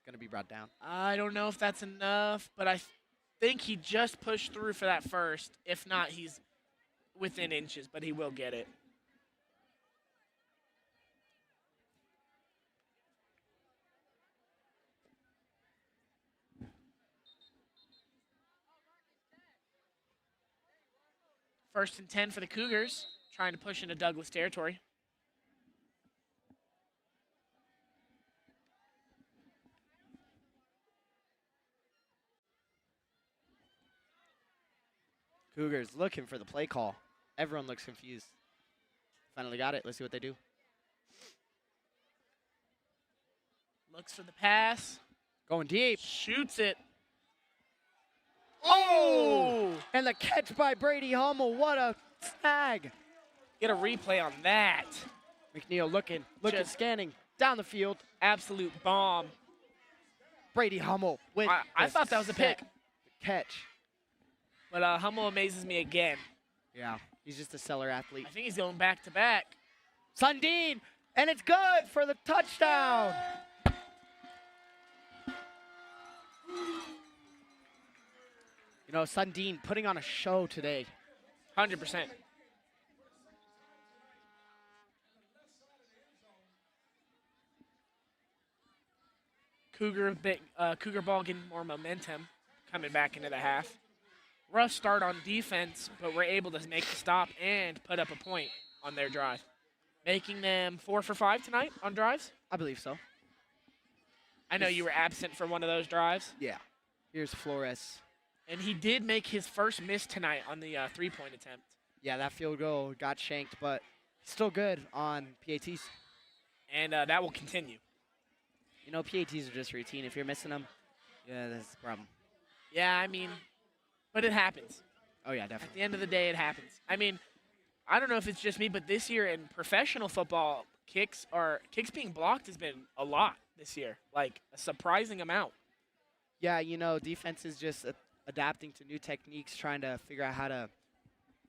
Going to be brought down. I don't know if that's enough, but I think he just pushed through for that first. If not, he's within inches, but he will get it. First and 10 for the Cougars, trying to push into Douglas territory. Cougars looking for the play call. Everyone looks confused. Finally got it. Let's see what they do. Looks for the pass. Going deep. Shoots it. Oh! And the catch by Brady Hummel. What a snag. Get a replay on that. McNeil looking, Just- scanning, down the field. Absolute bomb. Brady Hummel with I the thought that was a pick. catch. But Hummel amazes me again. Yeah, he's just a stellar athlete. I think he's going back to back. Sundin, and it's good for the touchdown. You know, Sundin putting on a show today. 100%. Cougar ball getting more momentum coming back into the half. Rough start on defense, but we're able to make the stop and put up a point on their drive. Making them 4 for 5 tonight on drives. I believe so. I know you were absent for one of those drives. Yeah. Here's Flores. And he did make his first miss tonight on the 3-point attempt. Yeah, that field goal got shanked, but still good on PATs. And that will continue. You know, PATs are just routine. If you're missing them, yeah, that's a problem. Yeah, I mean, but it happens. Oh, yeah, At definitely. the end of the day, it happens. I mean, I don't know if it's just me, but this year in professional football, kicks being blocked has been a lot this year, like a surprising amount. Yeah, you know, defense is just adapting to new techniques, trying to figure out how to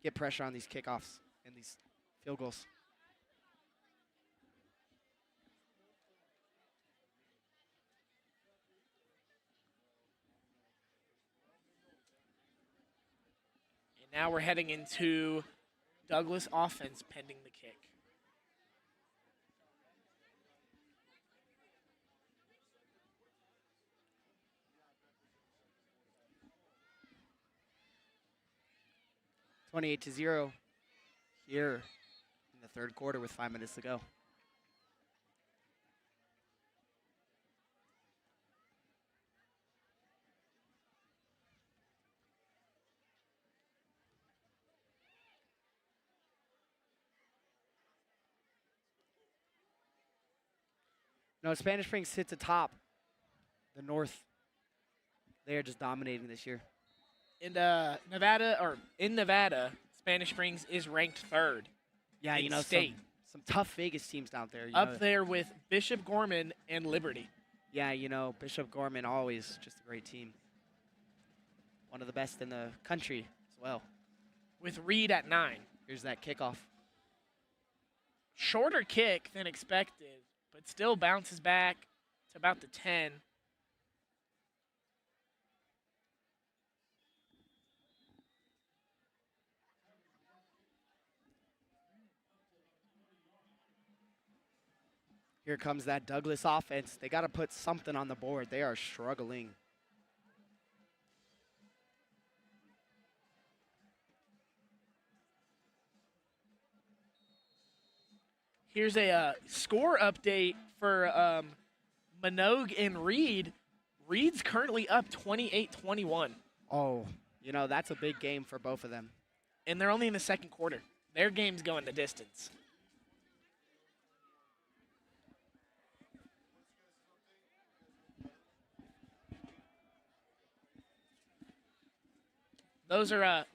get pressure on these kickoffs and these field goals. And now we're heading into Douglas offense pending the kick. (28-0) here in the third quarter with 5 minutes to go. No, Spanish Springs sits atop the North. They are just dominating this year. In Nevada, Spanish Springs is ranked 3rd. Yeah, in you know, state. some tough Vegas teams down there. You Up know. there with Bishop Gorman and Liberty. Yeah, you know, Bishop Gorman always just a great team. One of the best in the country as well. With Reed at 9. Here's that kickoff. Shorter kick than expected, but still bounces back to about the 10. Here comes that Douglas offense. They got to put something on the board. They are struggling. Here's a score update for Minogue and Reed. Reed's currently up 28-21, Oh, you know, that's a big game for both of them. and they're only in the second quarter. Their game's going the distance. Those are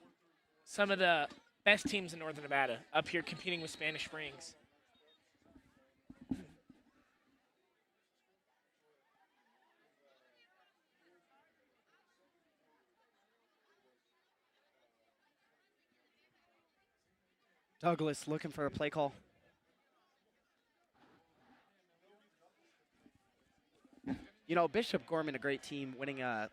some of the best teams in Northern Nevada up here competing with Spanish Springs. Douglas looking for a play call. You know, Bishop Gorman, a great team, winning a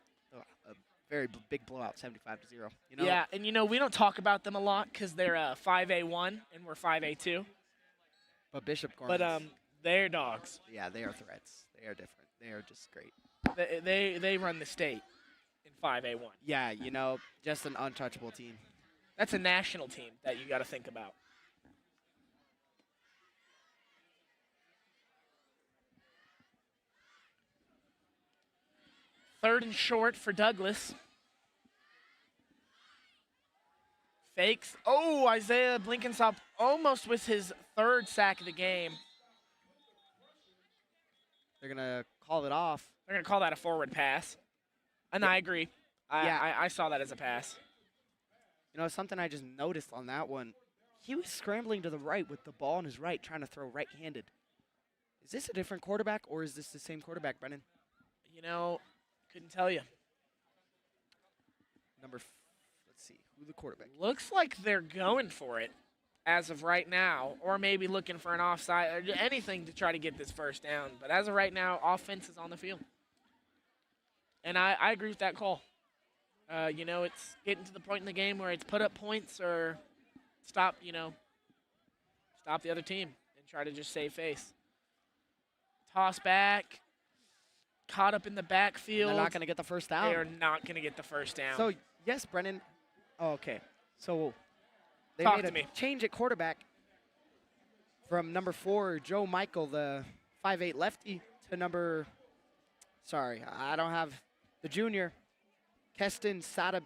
very big blowout, 75-0. You know, Yeah, and you know, we don't talk about them a lot because they're 5A1 and we're 5A2. but Bishop Gorman. But they're dogs. yeah, they are threats. They are different. They are just great. They run the state in 5A1. Yeah, you know, just an untouchable team. That's a national team that you got to think about. Third and short for Douglas. Fakes. Oh, Isaiah Blinkensop almost with his 3rd sack of the game. They're going to call it off. They're going to call that a forward pass. And I agree. Yeah. I saw that as a pass. You know, something I just noticed on that one, he was scrambling to the right with the ball in his right, trying to throw right-handed. Is this a different quarterback, or is this the same quarterback, Brennan? You know, couldn't tell you. Let's see, who the quarterback is. Looks like they're going for it as of right now, or maybe looking for an offside or anything to try to get this first down. But as of right now, offense is on the field. And I agree with that call. You know, it's getting to the point in the game where it's put up points or stop the other team and try to just save face. Toss back, caught up in the backfield. They're not going to get the first down. They are not going to get the first down. So, yes, Brennan. Oh, okay. So they Talk made to a me. change at quarterback from number 4, Joe Michael, the 5'8 lefty, to number, sorry, I don't have the junior, Keston Sadab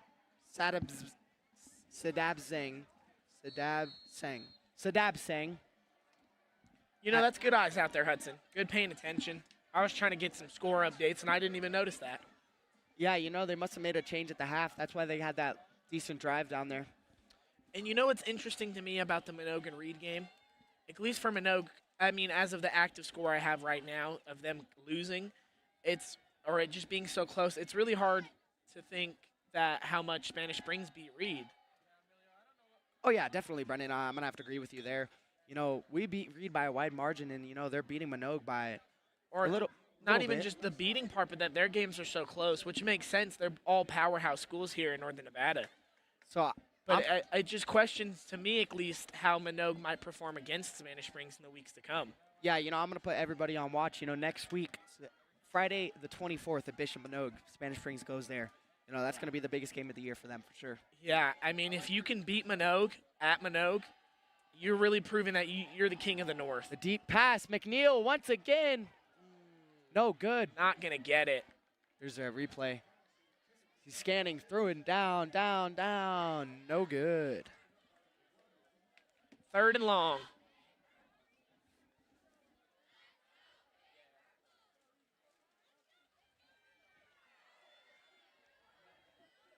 Singh. You know, that's good eyes out there, Hudson. Good paying attention. I was trying to get some score updates, and I didn't even notice that. Yeah, you know, they must have made a change at the half. That's why they had that decent drive down there. And you know what's interesting to me about the Minogue and Reed game? At least for Minogue, I mean, as of the active score I have right now of them losing, it just being so close, it's really hard to think that how much Spanish Springs beat Reed. Oh, yeah, definitely, Brendan. I'm going to have to agree with you there. You know, we beat Reed by a wide margin, and, you know, they're beating Minogue by a little Not even bit. just the beating part, but that their games are so close, which makes sense. They're all powerhouse schools here in Northern Nevada. So, But it just questions, to me at least, how Minogue might perform against Spanish Springs in the weeks to come. yeah, you know, I'm going to put everybody on watch. You know, next week, Friday the 24th at Bishop Minogue, Spanish Springs goes there. You know, that's going to be the biggest game of the year for them for sure. Yeah, I mean, if you can beat Minogue at Minogue, you're really proving that you're the king of the North. The deep pass, McNeil once again. No good. Not going to get it. There's a replay. He's scanning through and down, down, down. No good. 3rd and long.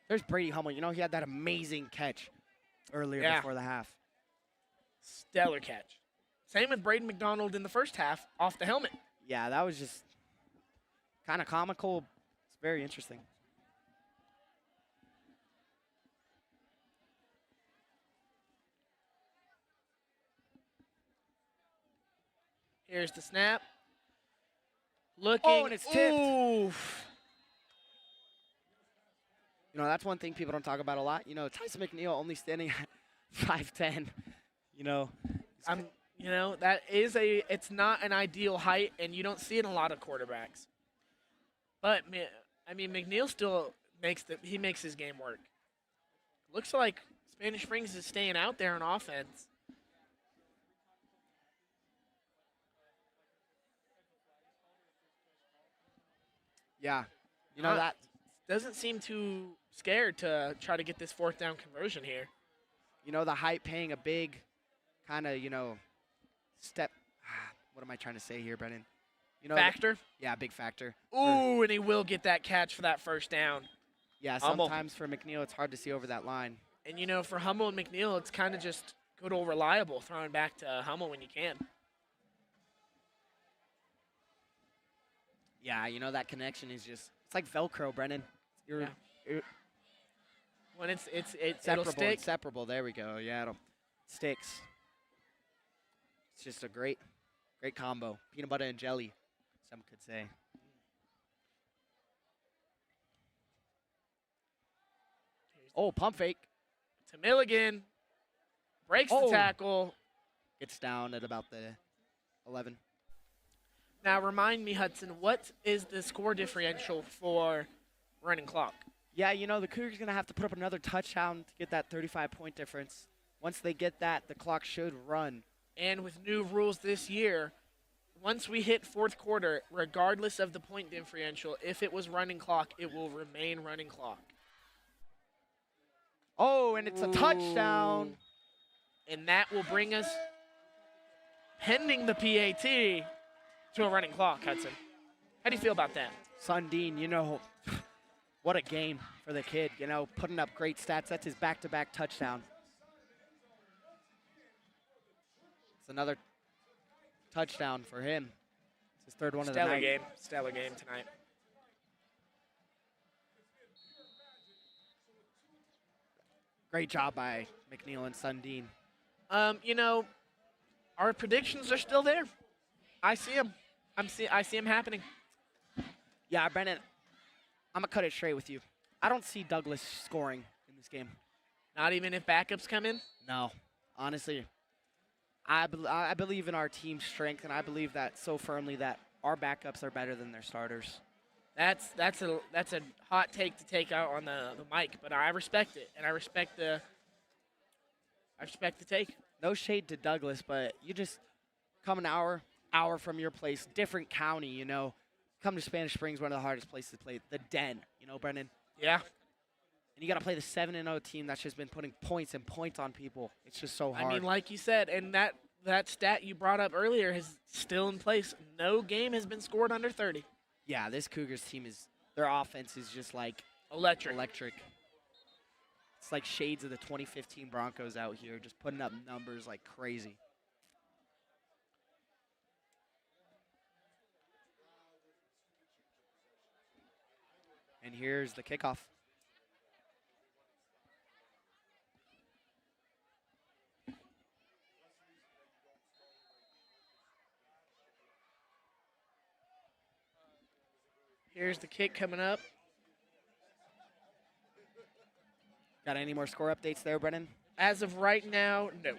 There's Brady Hummel. You know, he had that amazing catch earlier before the half. Stellar catch. Same with Braden McDonald in the first half off the helmet. Yeah, that was just kind of comical. It's very interesting. Here's the snap. Looking. Oh, and it's tipped. Oof. You know, that's one thing people don't talk about a lot. You know, Tyson McNeil only standing at 5'10". You know, You know, it's not an ideal height, and you don't see it in a lot of quarterbacks. But, I mean, McNeil still makes his game work. Looks like Spanish Springs is staying out there on offense. yeah. You know, that Doesn't seem too scared to try to get this 4th down conversion here. You know, the height paying a big kind of, you know, step. What am I trying to say here, Brennan? You know, Factor? Yeah, big factor. Ooh, and he will get that catch for that 1st down. Yeah, Hummel. sometimes for McNeil, it's hard to see over that line. And, you know, for Hummel and McNeil, it's kind of just good old reliable, throwing back to Hummel when you can. Yeah, you know, that connection is just, it's like Velcro, Brennan. You're When it's separable, it'll stick. inseparable. There we go. Yeah, it sticks. It's just a great combo. Peanut butter and jelly, some could say. Oh, pump fake. To Milligan. Breaks the tackle. Gets down at about the 11. Now, remind me, Hudson, what is the score differential for running clock? Yeah, you know, the Cougars going to have to put up another touchdown to get that 35-point difference. Once they get that, the clock should run. And with new rules this year, once we hit 4th quarter, regardless of the point differential, if it was running clock, it will remain running clock. Oh, and it's a touchdown. And that will bring us, pending the PAT, to a running clock, Hudson. How do you feel about that? Sundin, you know, what a game for the kid, you know, putting up great stats. That's his back-to-back touchdown. It's another touchdown for him. It's his third one of the Stellar night. game. Stellar game tonight. Great job by McNeil and Sundin. You know, our predictions are still there. I see them. I see them happening. Yeah, Brennan, I'm going to cut it straight with you. I don't see Douglas scoring in this game. Not even if backups come in. No, honestly. I believe in our team's strength, and I believe that so firmly that our backups are better than their starters. That's a hot take to take out on the mic, but I respect it, and I respect the take. No shade to Douglas, but you just come an hour from your place, different county, you know. Come to Spanish Springs, one of the hardest places to play, the Den, you know, Brendan. Yeah. And you got to play the 7-0 team that's just been putting points and points on people. It's just so hard. I mean, like you said, and that stat you brought up earlier is still in place. No game has been scored under 30. Yeah, this Cougars team their offense is just like Electric. It's like shades of the 2015 Broncos out here, just putting up numbers like crazy. And here's the kickoff. Here's the kick coming up. Got any more score updates there, Brennan? As of right now, no.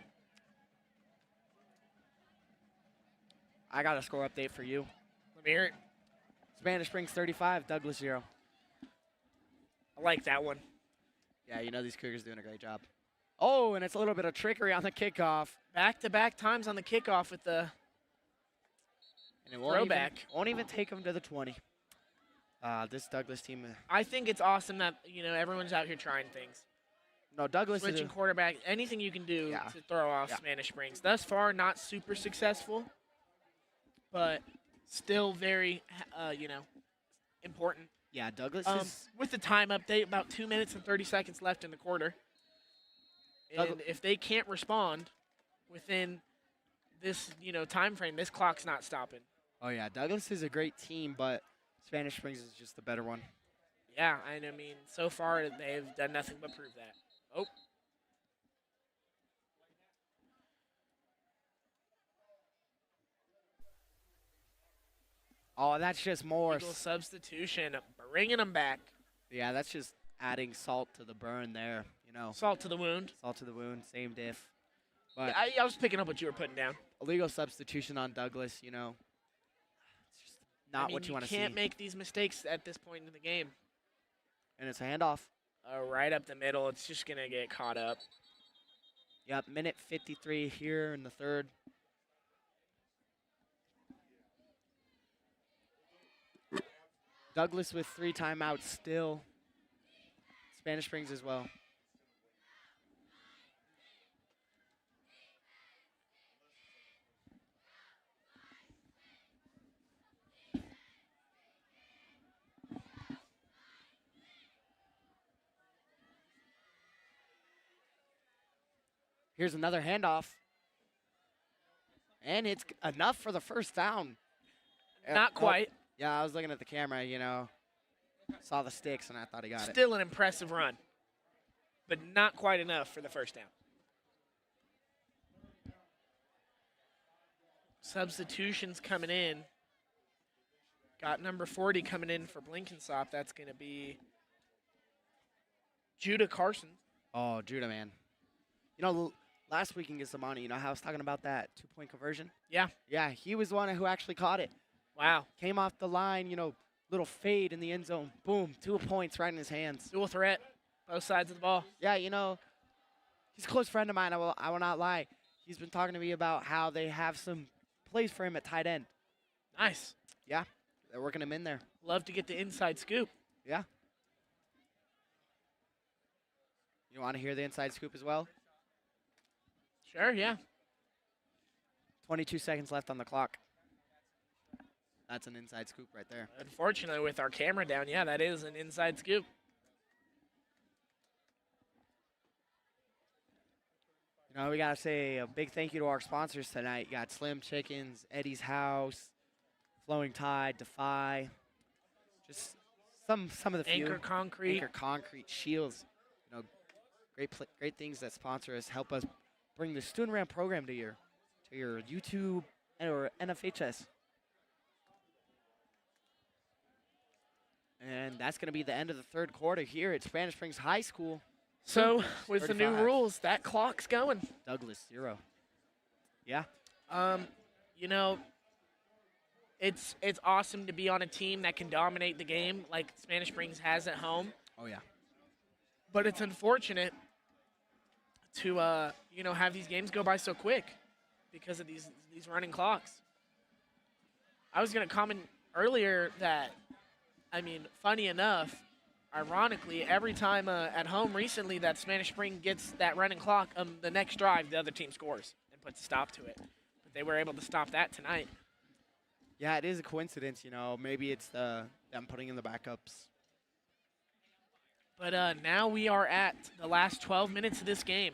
I got a score update for you. Let me hear it. Spanish Springs 35, Douglas 0. I like that one. Yeah, you know these Cougars doing a great job. Oh, and it's a little bit of trickery on the kickoff. Back-to-back times on the kickoff with the And it won't throwback. won't even take them to the 20. This Douglas team. I think it's awesome that, you know, everyone's out here trying things. No, Douglas Switching is quarterback, anything you can do Yeah. to throw off Yeah. Spanish Springs. Thus far, not super successful, but still very, important. yeah, Douglas is. With the time update, about 2 minutes and 30 seconds left in the quarter. And if they can't respond within this, time frame, this clock's not stopping. Oh yeah, Douglas is a great team, but Spanish Springs is just the better one. Yeah, and I mean, so far they've done nothing but prove that. Oh. Oh, that's just more. Eagle substitution, bringing them back. Yeah, that's just adding salt to the burn there. You know, Salt to the wound. salt to the wound, same diff. But I was picking up what you were putting down. illegal substitution on Douglas, you know, it's just not what you want to see. can't make these mistakes at this point in the game. And it's a handoff. Right up the middle, it's just going to get caught up. Yep, minute 53 here in the third. Douglas with 3 timeouts still. Spanish Springs as well. Here's another handoff. And it's enough for the first down. Not quite. Yeah, I was looking at the camera, you know. Saw the sticks, and I thought he got it. Still an impressive run, but not quite enough for the first down. Substitutions coming in. Got number 40 coming in for Blinkensop. That's going to be Judah Carson. Oh, Judah, man. You know, last week in Gizamani, you know how I was talking about that 2-point conversion? Yeah. Yeah, he was the one who actually caught it. Wow. Came off the line, you know, little fade in the end zone. Boom, 2 points right in his hands. Dual threat, both sides of the ball. Yeah, you know, he's a close friend of mine. I will not lie. He's been talking to me about how they have some plays for him at tight end. Nice. Yeah, they're working him in there. Love to get the inside scoop. Yeah. You want to hear the inside scoop as well? Sure, yeah. 22 seconds left on the clock. That's an inside scoop right there. Unfortunately, with our camera down, yeah, that is an inside scoop. You know, we got to say a big thank you to our sponsors tonight. You got Slim Chickens, Eddie's House, Flowing Tide, Defy, just some of the few. Anchor Concrete. Anchor Concrete, Shields. You know, great things that sponsor us, help us bring the student run program to your YouTube or NFHS. And that's going to be the end of the third quarter here at Spanish Springs High School. So with the new 35. rules, that clock's going. Douglas 0. Yeah. You know, it's awesome to be on a team that can dominate the game like Spanish Springs has at home. Oh yeah. But it's unfortunate to have these games go by so quick because of these running clocks. I was gonna comment earlier that, I mean, funny enough, ironically, every time at home recently that Spanish Spring gets that running clock, the next drive the other team scores and puts a stop to it. But they were able to stop that tonight. Yeah, it is a coincidence, you know. Maybe it's them putting in the backups. But now we are at the last 12 minutes of this game.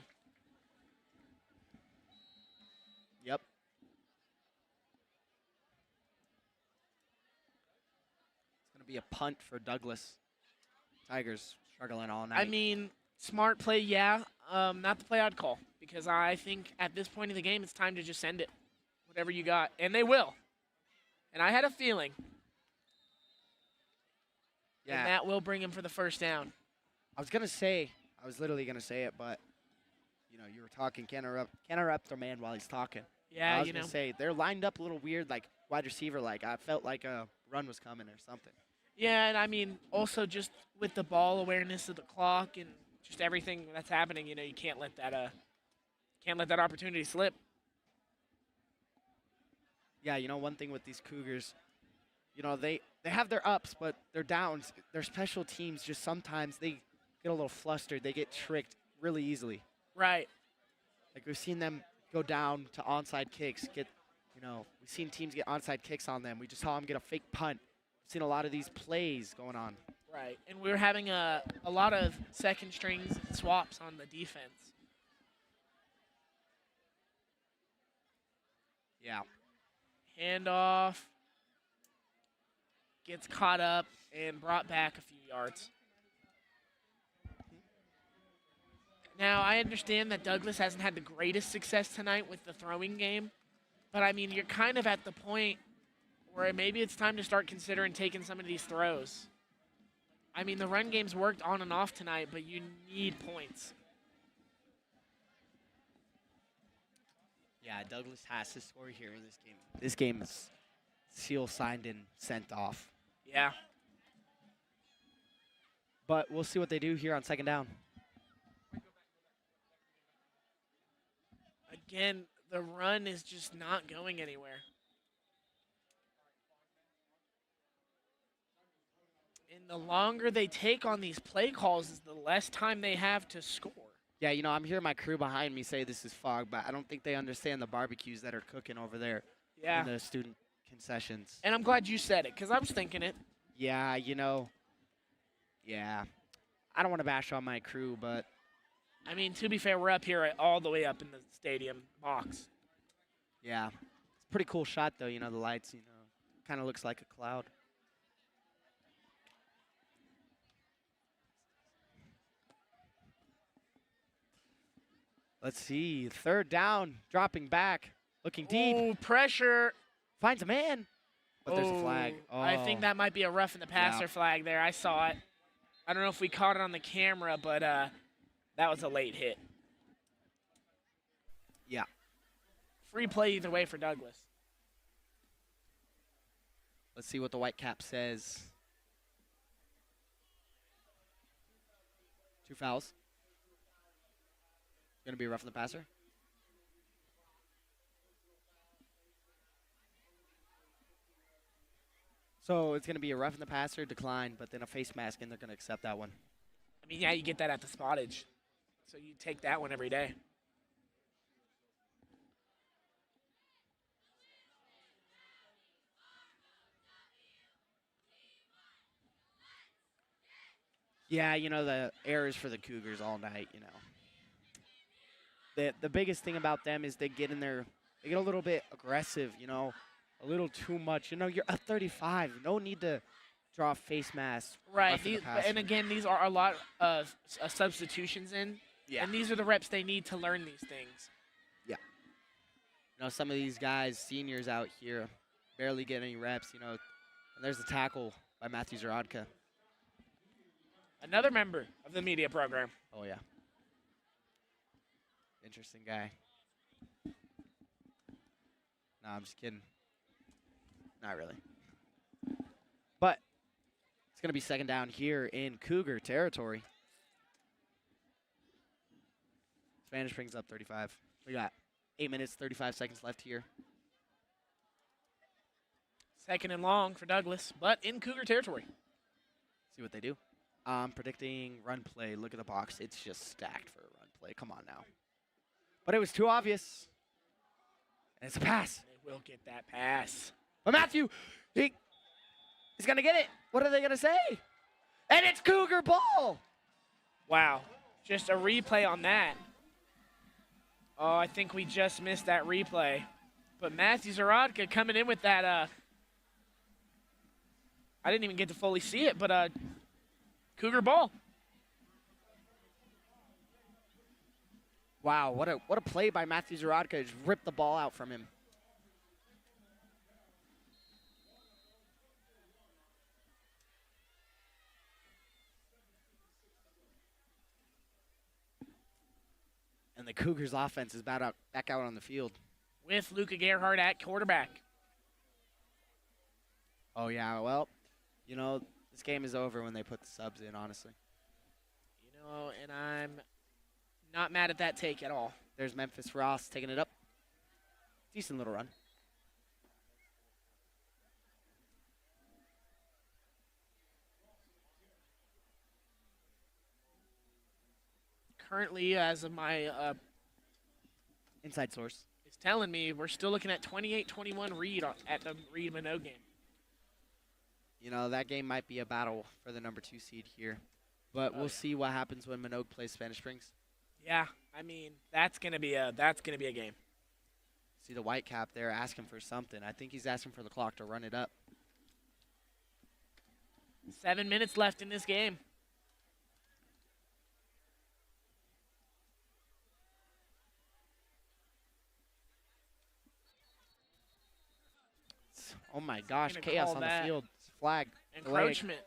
Yep. It's going to be a punt for Douglas. Tigers struggling all night. I mean, smart play, yeah. Not the play I'd call, because I think at this point in the game it's time to just send it. Whatever you got. And they will. And I had a feeling. Yeah. And that will bring him for the first down. I was literally going to say it, but, you know, you were talking, can't interrupt their man while he's talking. Yeah, I was going to say, they're lined up a little weird, like wide receiver, like I felt like a run was coming or something. Yeah, and I mean, also just with the ball awareness of the clock and just everything that's happening, you know, you can't let that opportunity slip. Yeah, you know, one thing with these Cougars, you know, they have their ups, but their downs, their special teams, just sometimes they get a little flustered. They get tricked really easily. Right. Like we've seen them go down to onside kicks. We've seen teams get onside kicks on them. We just saw them get a fake punt. We've seen a lot of these plays going on. Right, and we're having a lot of second strings and swaps on the defense. Yeah. Handoff. Gets caught up and brought back a few yards. Now, I understand that Douglas hasn't had the greatest success tonight with the throwing game, but, I mean, you're kind of at the point where maybe it's time to start considering taking some of these throws. I mean, the run game's worked on and off tonight, but you need points. Yeah, Douglas has to score here in this game. This game is seal signed and sent off. Yeah. But we'll see what they do here on second down. Again, the run is just not going anywhere. And the longer they take on these play calls is the less time they have to score. Yeah, you know, I'm hearing my crew behind me say this is fog, but I don't think they understand the barbecues that are cooking over there in the student concessions. And I'm glad you said it, because I was thinking it. Yeah, you know, I don't want to bash on my crew, but I mean, to be fair, we're up here all the way up in the stadium box. yeah. It's a pretty cool shot, though, you know, the lights, you know, kind of looks like a cloud. Let's see, third down, dropping back, looking deep. Ooh, pressure. Finds a man, but there's a flag. Oh. I think that might be a rough in the passer flag there. I saw it. I don't know if we caught it on the camera, but that was a late hit. Yeah. Free play either way for Douglas. Let's see what the white cap says. 2 fouls. Going to be a rough in the passer. So it's going to be a rough in the passer, decline, but then a face mask, and they're going to accept that one. I mean, yeah, you get that at the spottage. So you take that one every day. Yeah, you know, the errors for the Cougars all night, you know. the biggest thing about them is they get in there, they get a little bit aggressive, you know, a little too much. You know, you're up 35. No need to draw a face mask. Right. after the These, pass. and again, these are a lot of substitutions in. Yeah. And these are the reps they need to learn these things. You know, some of these guys, seniors out here, barely get any reps, you know. And there's a tackle by Matthew Zarodka. Another member of the media program. Oh, yeah. Interesting guy. No, I'm just kidding. Not really. But it's going to be second down here in Cougar territory. Spanish Springs up 35. We got 8 minutes, 35 seconds left here. Second and long for Douglas, but in Cougar territory. See what they do. Predicting run play. Look at the box. It's just stacked for a run play. Come on now. But it was too obvious. And it's a pass. They will get that pass. But Matthew, he's going to get it. What are they going to say? And it's Cougar ball. Wow. Just a replay on that. Oh, I think we just missed that replay. But Matthew Zarodka coming in with that. I didn't even get to fully see it, but Cougar ball. Wow, what a play by Matthew Zarodka. Just ripped the ball out from him. And the Cougars offense is back out on the field. With Luca Gerhardt at quarterback. Oh, yeah, well, you know, this game is over when they put the subs in, honestly. You know, and I'm not mad at that take at all. There's Memphis Ross taking it up. Decent little run. Currently, as of my Inside source. is telling me, we're still looking at 28-21 Reed at the Reed-Minot game. You know, that game might be a battle for the number 2 seed here. But we'll see what happens when Minogue plays Spanish Springs. Yeah, I mean, that's gonna be a game. See the white cap there asking for something. I think he's asking for the clock to run it up. 7 minutes left in this game. Oh my gosh, Gonna chaos call on the that field. Flag. Encroachment.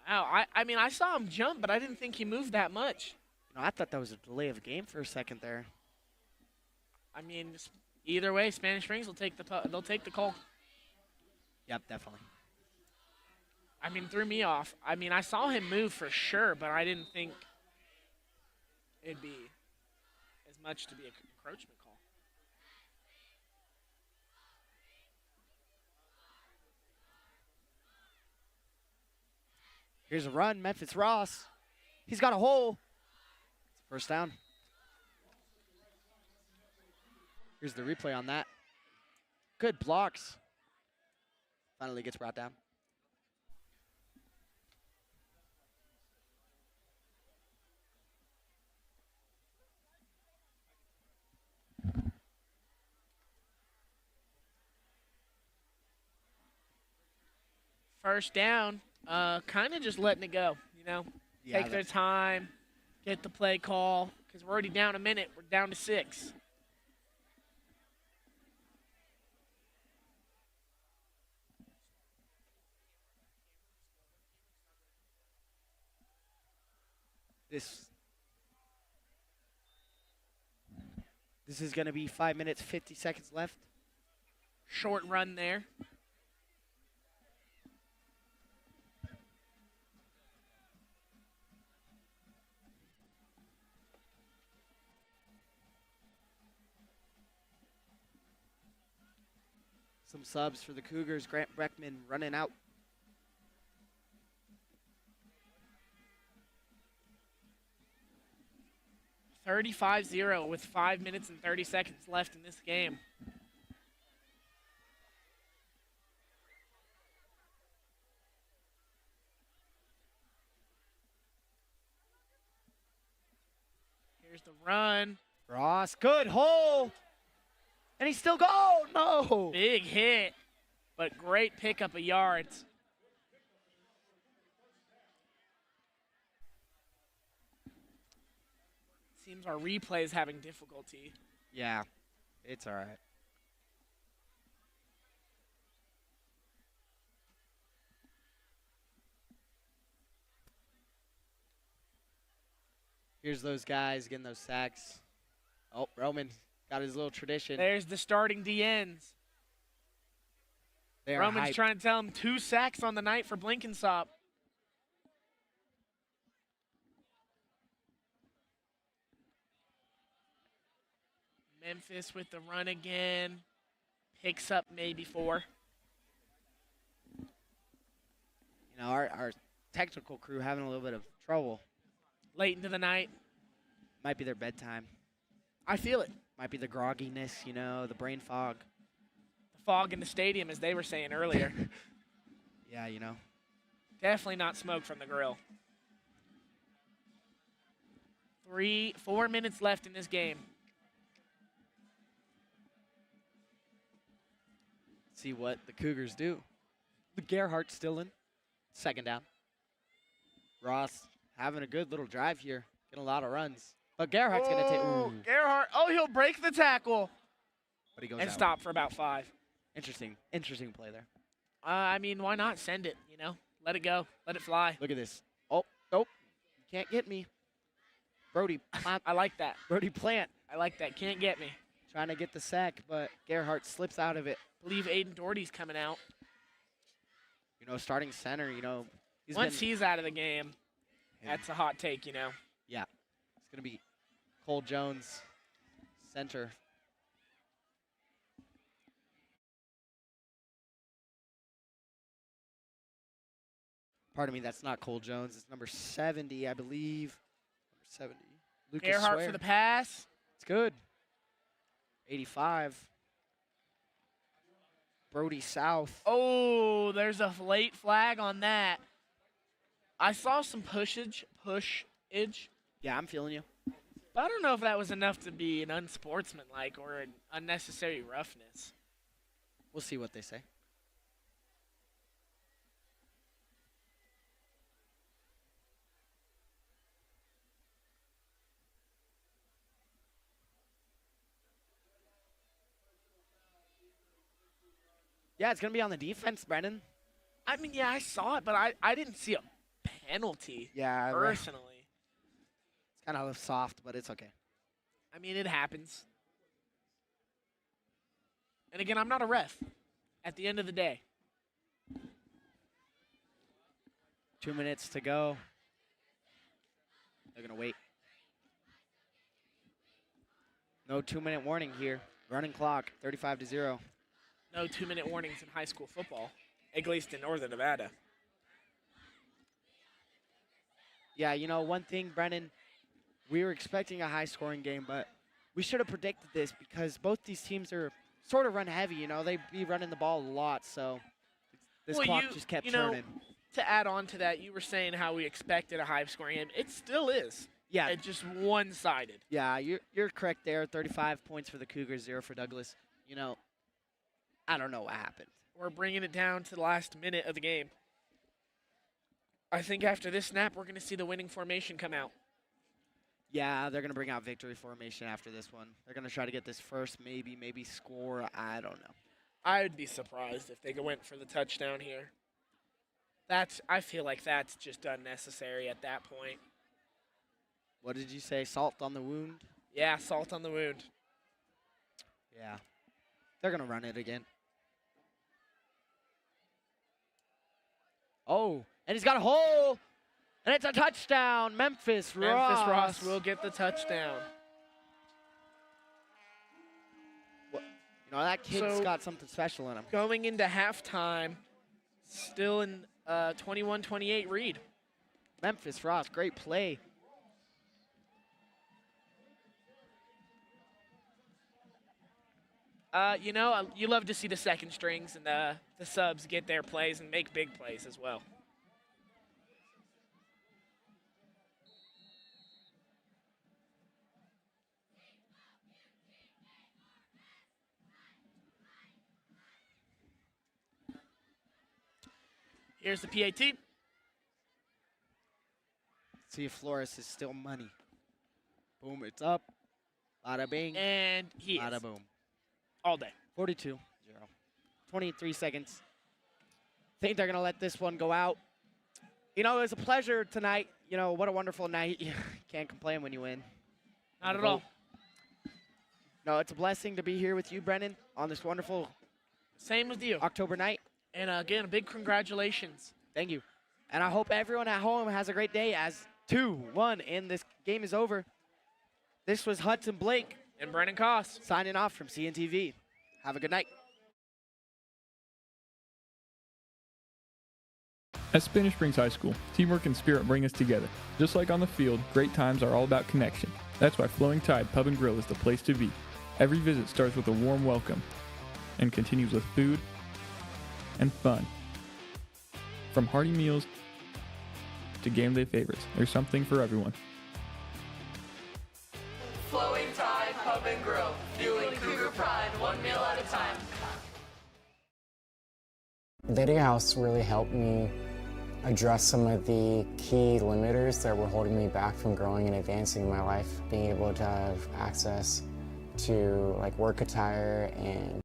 Wow, I mean, I saw him jump, but I didn't think he moved that much. You know, I thought that was a delay of game for a second there. I mean, either way, Spanish Springs will take they'll take the call. Yep, definitely. I mean, threw me off. I mean, I saw him move for sure, but I didn't think it'd be as much to be an encroachment call. Here's a run, Memphis Ross. He's got a hole. It's first down. Here's the replay on that. Good blocks. Finally gets brought down. First down, kind of just letting it go, you know. Yeah, Take their time, get the play call, because we're already down a minute. We're down to 6. This is going to be 5 minutes, 50 seconds left. Short run there. Some subs for the Cougars. Grant Breckman running out. $35-0 with 5 minutes and 30 seconds left in this game. Here's the run. Ross, good hole. And he's still going. No. Big hit, but great pickup of yards. Seems our replay is having difficulty. Yeah, it's all right. Here's those guys getting those sacks. Oh, Roman got his little tradition. There's the starting DNs. They are Roman's hyped. trying to tell him 2 sacks on the night for Blinkensop. Memphis with the run again. Picks up maybe 4. You know, our technical crew having a little bit of trouble. Late into the night. Might be their bedtime. I feel it. Might be the grogginess, you know, the brain fog. The fog in the stadium, as they were saying earlier. Yeah, you know. Definitely not smoke from the grill. 4 minutes left in this game. See what the Cougars do. The Gerhardt's still in. Second down. Ross having a good little drive here. Getting a lot of runs. But Gerhardt's going to take. Ooh. Gerhardt. Oh, he'll break the tackle. But he goes And out. stop for about 5. Interesting play there. I mean, why not send it, you know? Let it go. Let it fly. Look at this. Oh, nope. You can't get me. Brody Plant. I like that. Brody Plant I like that. Can't get me. trying to get the sack, but Gerhardt slips out of it. Believe Aiden Doherty's coming out. You know, starting center, you know. Once he's out of the game, that's a hot take, you know. Yeah. It's going to be Cole Jones, center. Pardon me, that's not Cole Jones. It's number 70, I believe. Number 70. Lucas Gerhardt Swear. for the pass. It's good. 85. Brody South. Oh, there's a late flag on that. I saw some pushage. Yeah, I'm feeling you. But I don't know if that was enough to be an unsportsmanlike or an unnecessary roughness. We'll see what they say. Yeah, it's going to be on the defense, Brennan. I mean, yeah, I saw it, but I didn't see a penalty Yeah, personally. it's kind of soft, but it's okay. I mean, it happens. And again, I'm not a ref at the end of the day. 2 minutes to go. They're going to wait. No 2-minute warning here. Running clock, 35-0. No 2-minute warnings in high school football, at least in Northern Nevada. Yeah, you know, one thing, Brennan, we were expecting a high-scoring game, but we should have predicted this because both these teams are sort of run heavy. You know, they be running the ball a lot, so this clock just kept turning. To add on to that, you were saying how we expected a high-scoring game. It still is. Yeah, It's just one-sided. yeah, you're correct there. 35 points for the Cougars, 0 for Douglas. You know, I don't know what happened. We're bringing it down to the last minute of the game. I think after this snap, we're going to see the winning formation come out. Yeah, they're going to bring out victory formation after this one. They're going to try to get this first, maybe score. I don't know. I would be surprised if they went for the touchdown here. I feel like that's just unnecessary at that point. What did you say? Salt on the wound? Yeah, salt on the wound. Yeah. They're going to run it again. Oh, and he's got a hole, and it's a touchdown. Memphis Ross will get the touchdown. You know, that kid's So- got something special in him. Going into halftime, still in 21-28 lead. Memphis Ross, great play. You know, you love to see the second strings and the subs get their plays and make big plays as well. Here's the PAT. See if Flores is still money. Boom, it's up. Bada bing. And he Bada is. boom. All day. 42-0. 23 seconds. Think they're going to let this one go out. You know, it was a pleasure tonight. You know, what a wonderful night. You can't complain when you win. Not at all. No, it's a blessing to be here with you, Brennan, on this wonderful Same with you. October night. And again, a big congratulations. Thank you. And I hope everyone at home has a great day as 2-1 and this game is over. This was Hudson Blake And Brennan Koss. signing off from CNTV. Have a good night. At Spanish Springs High School, teamwork and spirit bring us together. Just like on the field, great times are all about connection. That's why Flowing Tide Pub and Grill is the place to be. Every visit starts with a warm welcome and continues with food and fun. From hearty meals to game day favorites, there's something for everyone. Flowing Tide Pub and Grill, fueling Cougar Pride one meal at a time. Video House really helped me address some of the key limiters that were holding me back from growing and advancing in my life. Being able to have access to like work attire and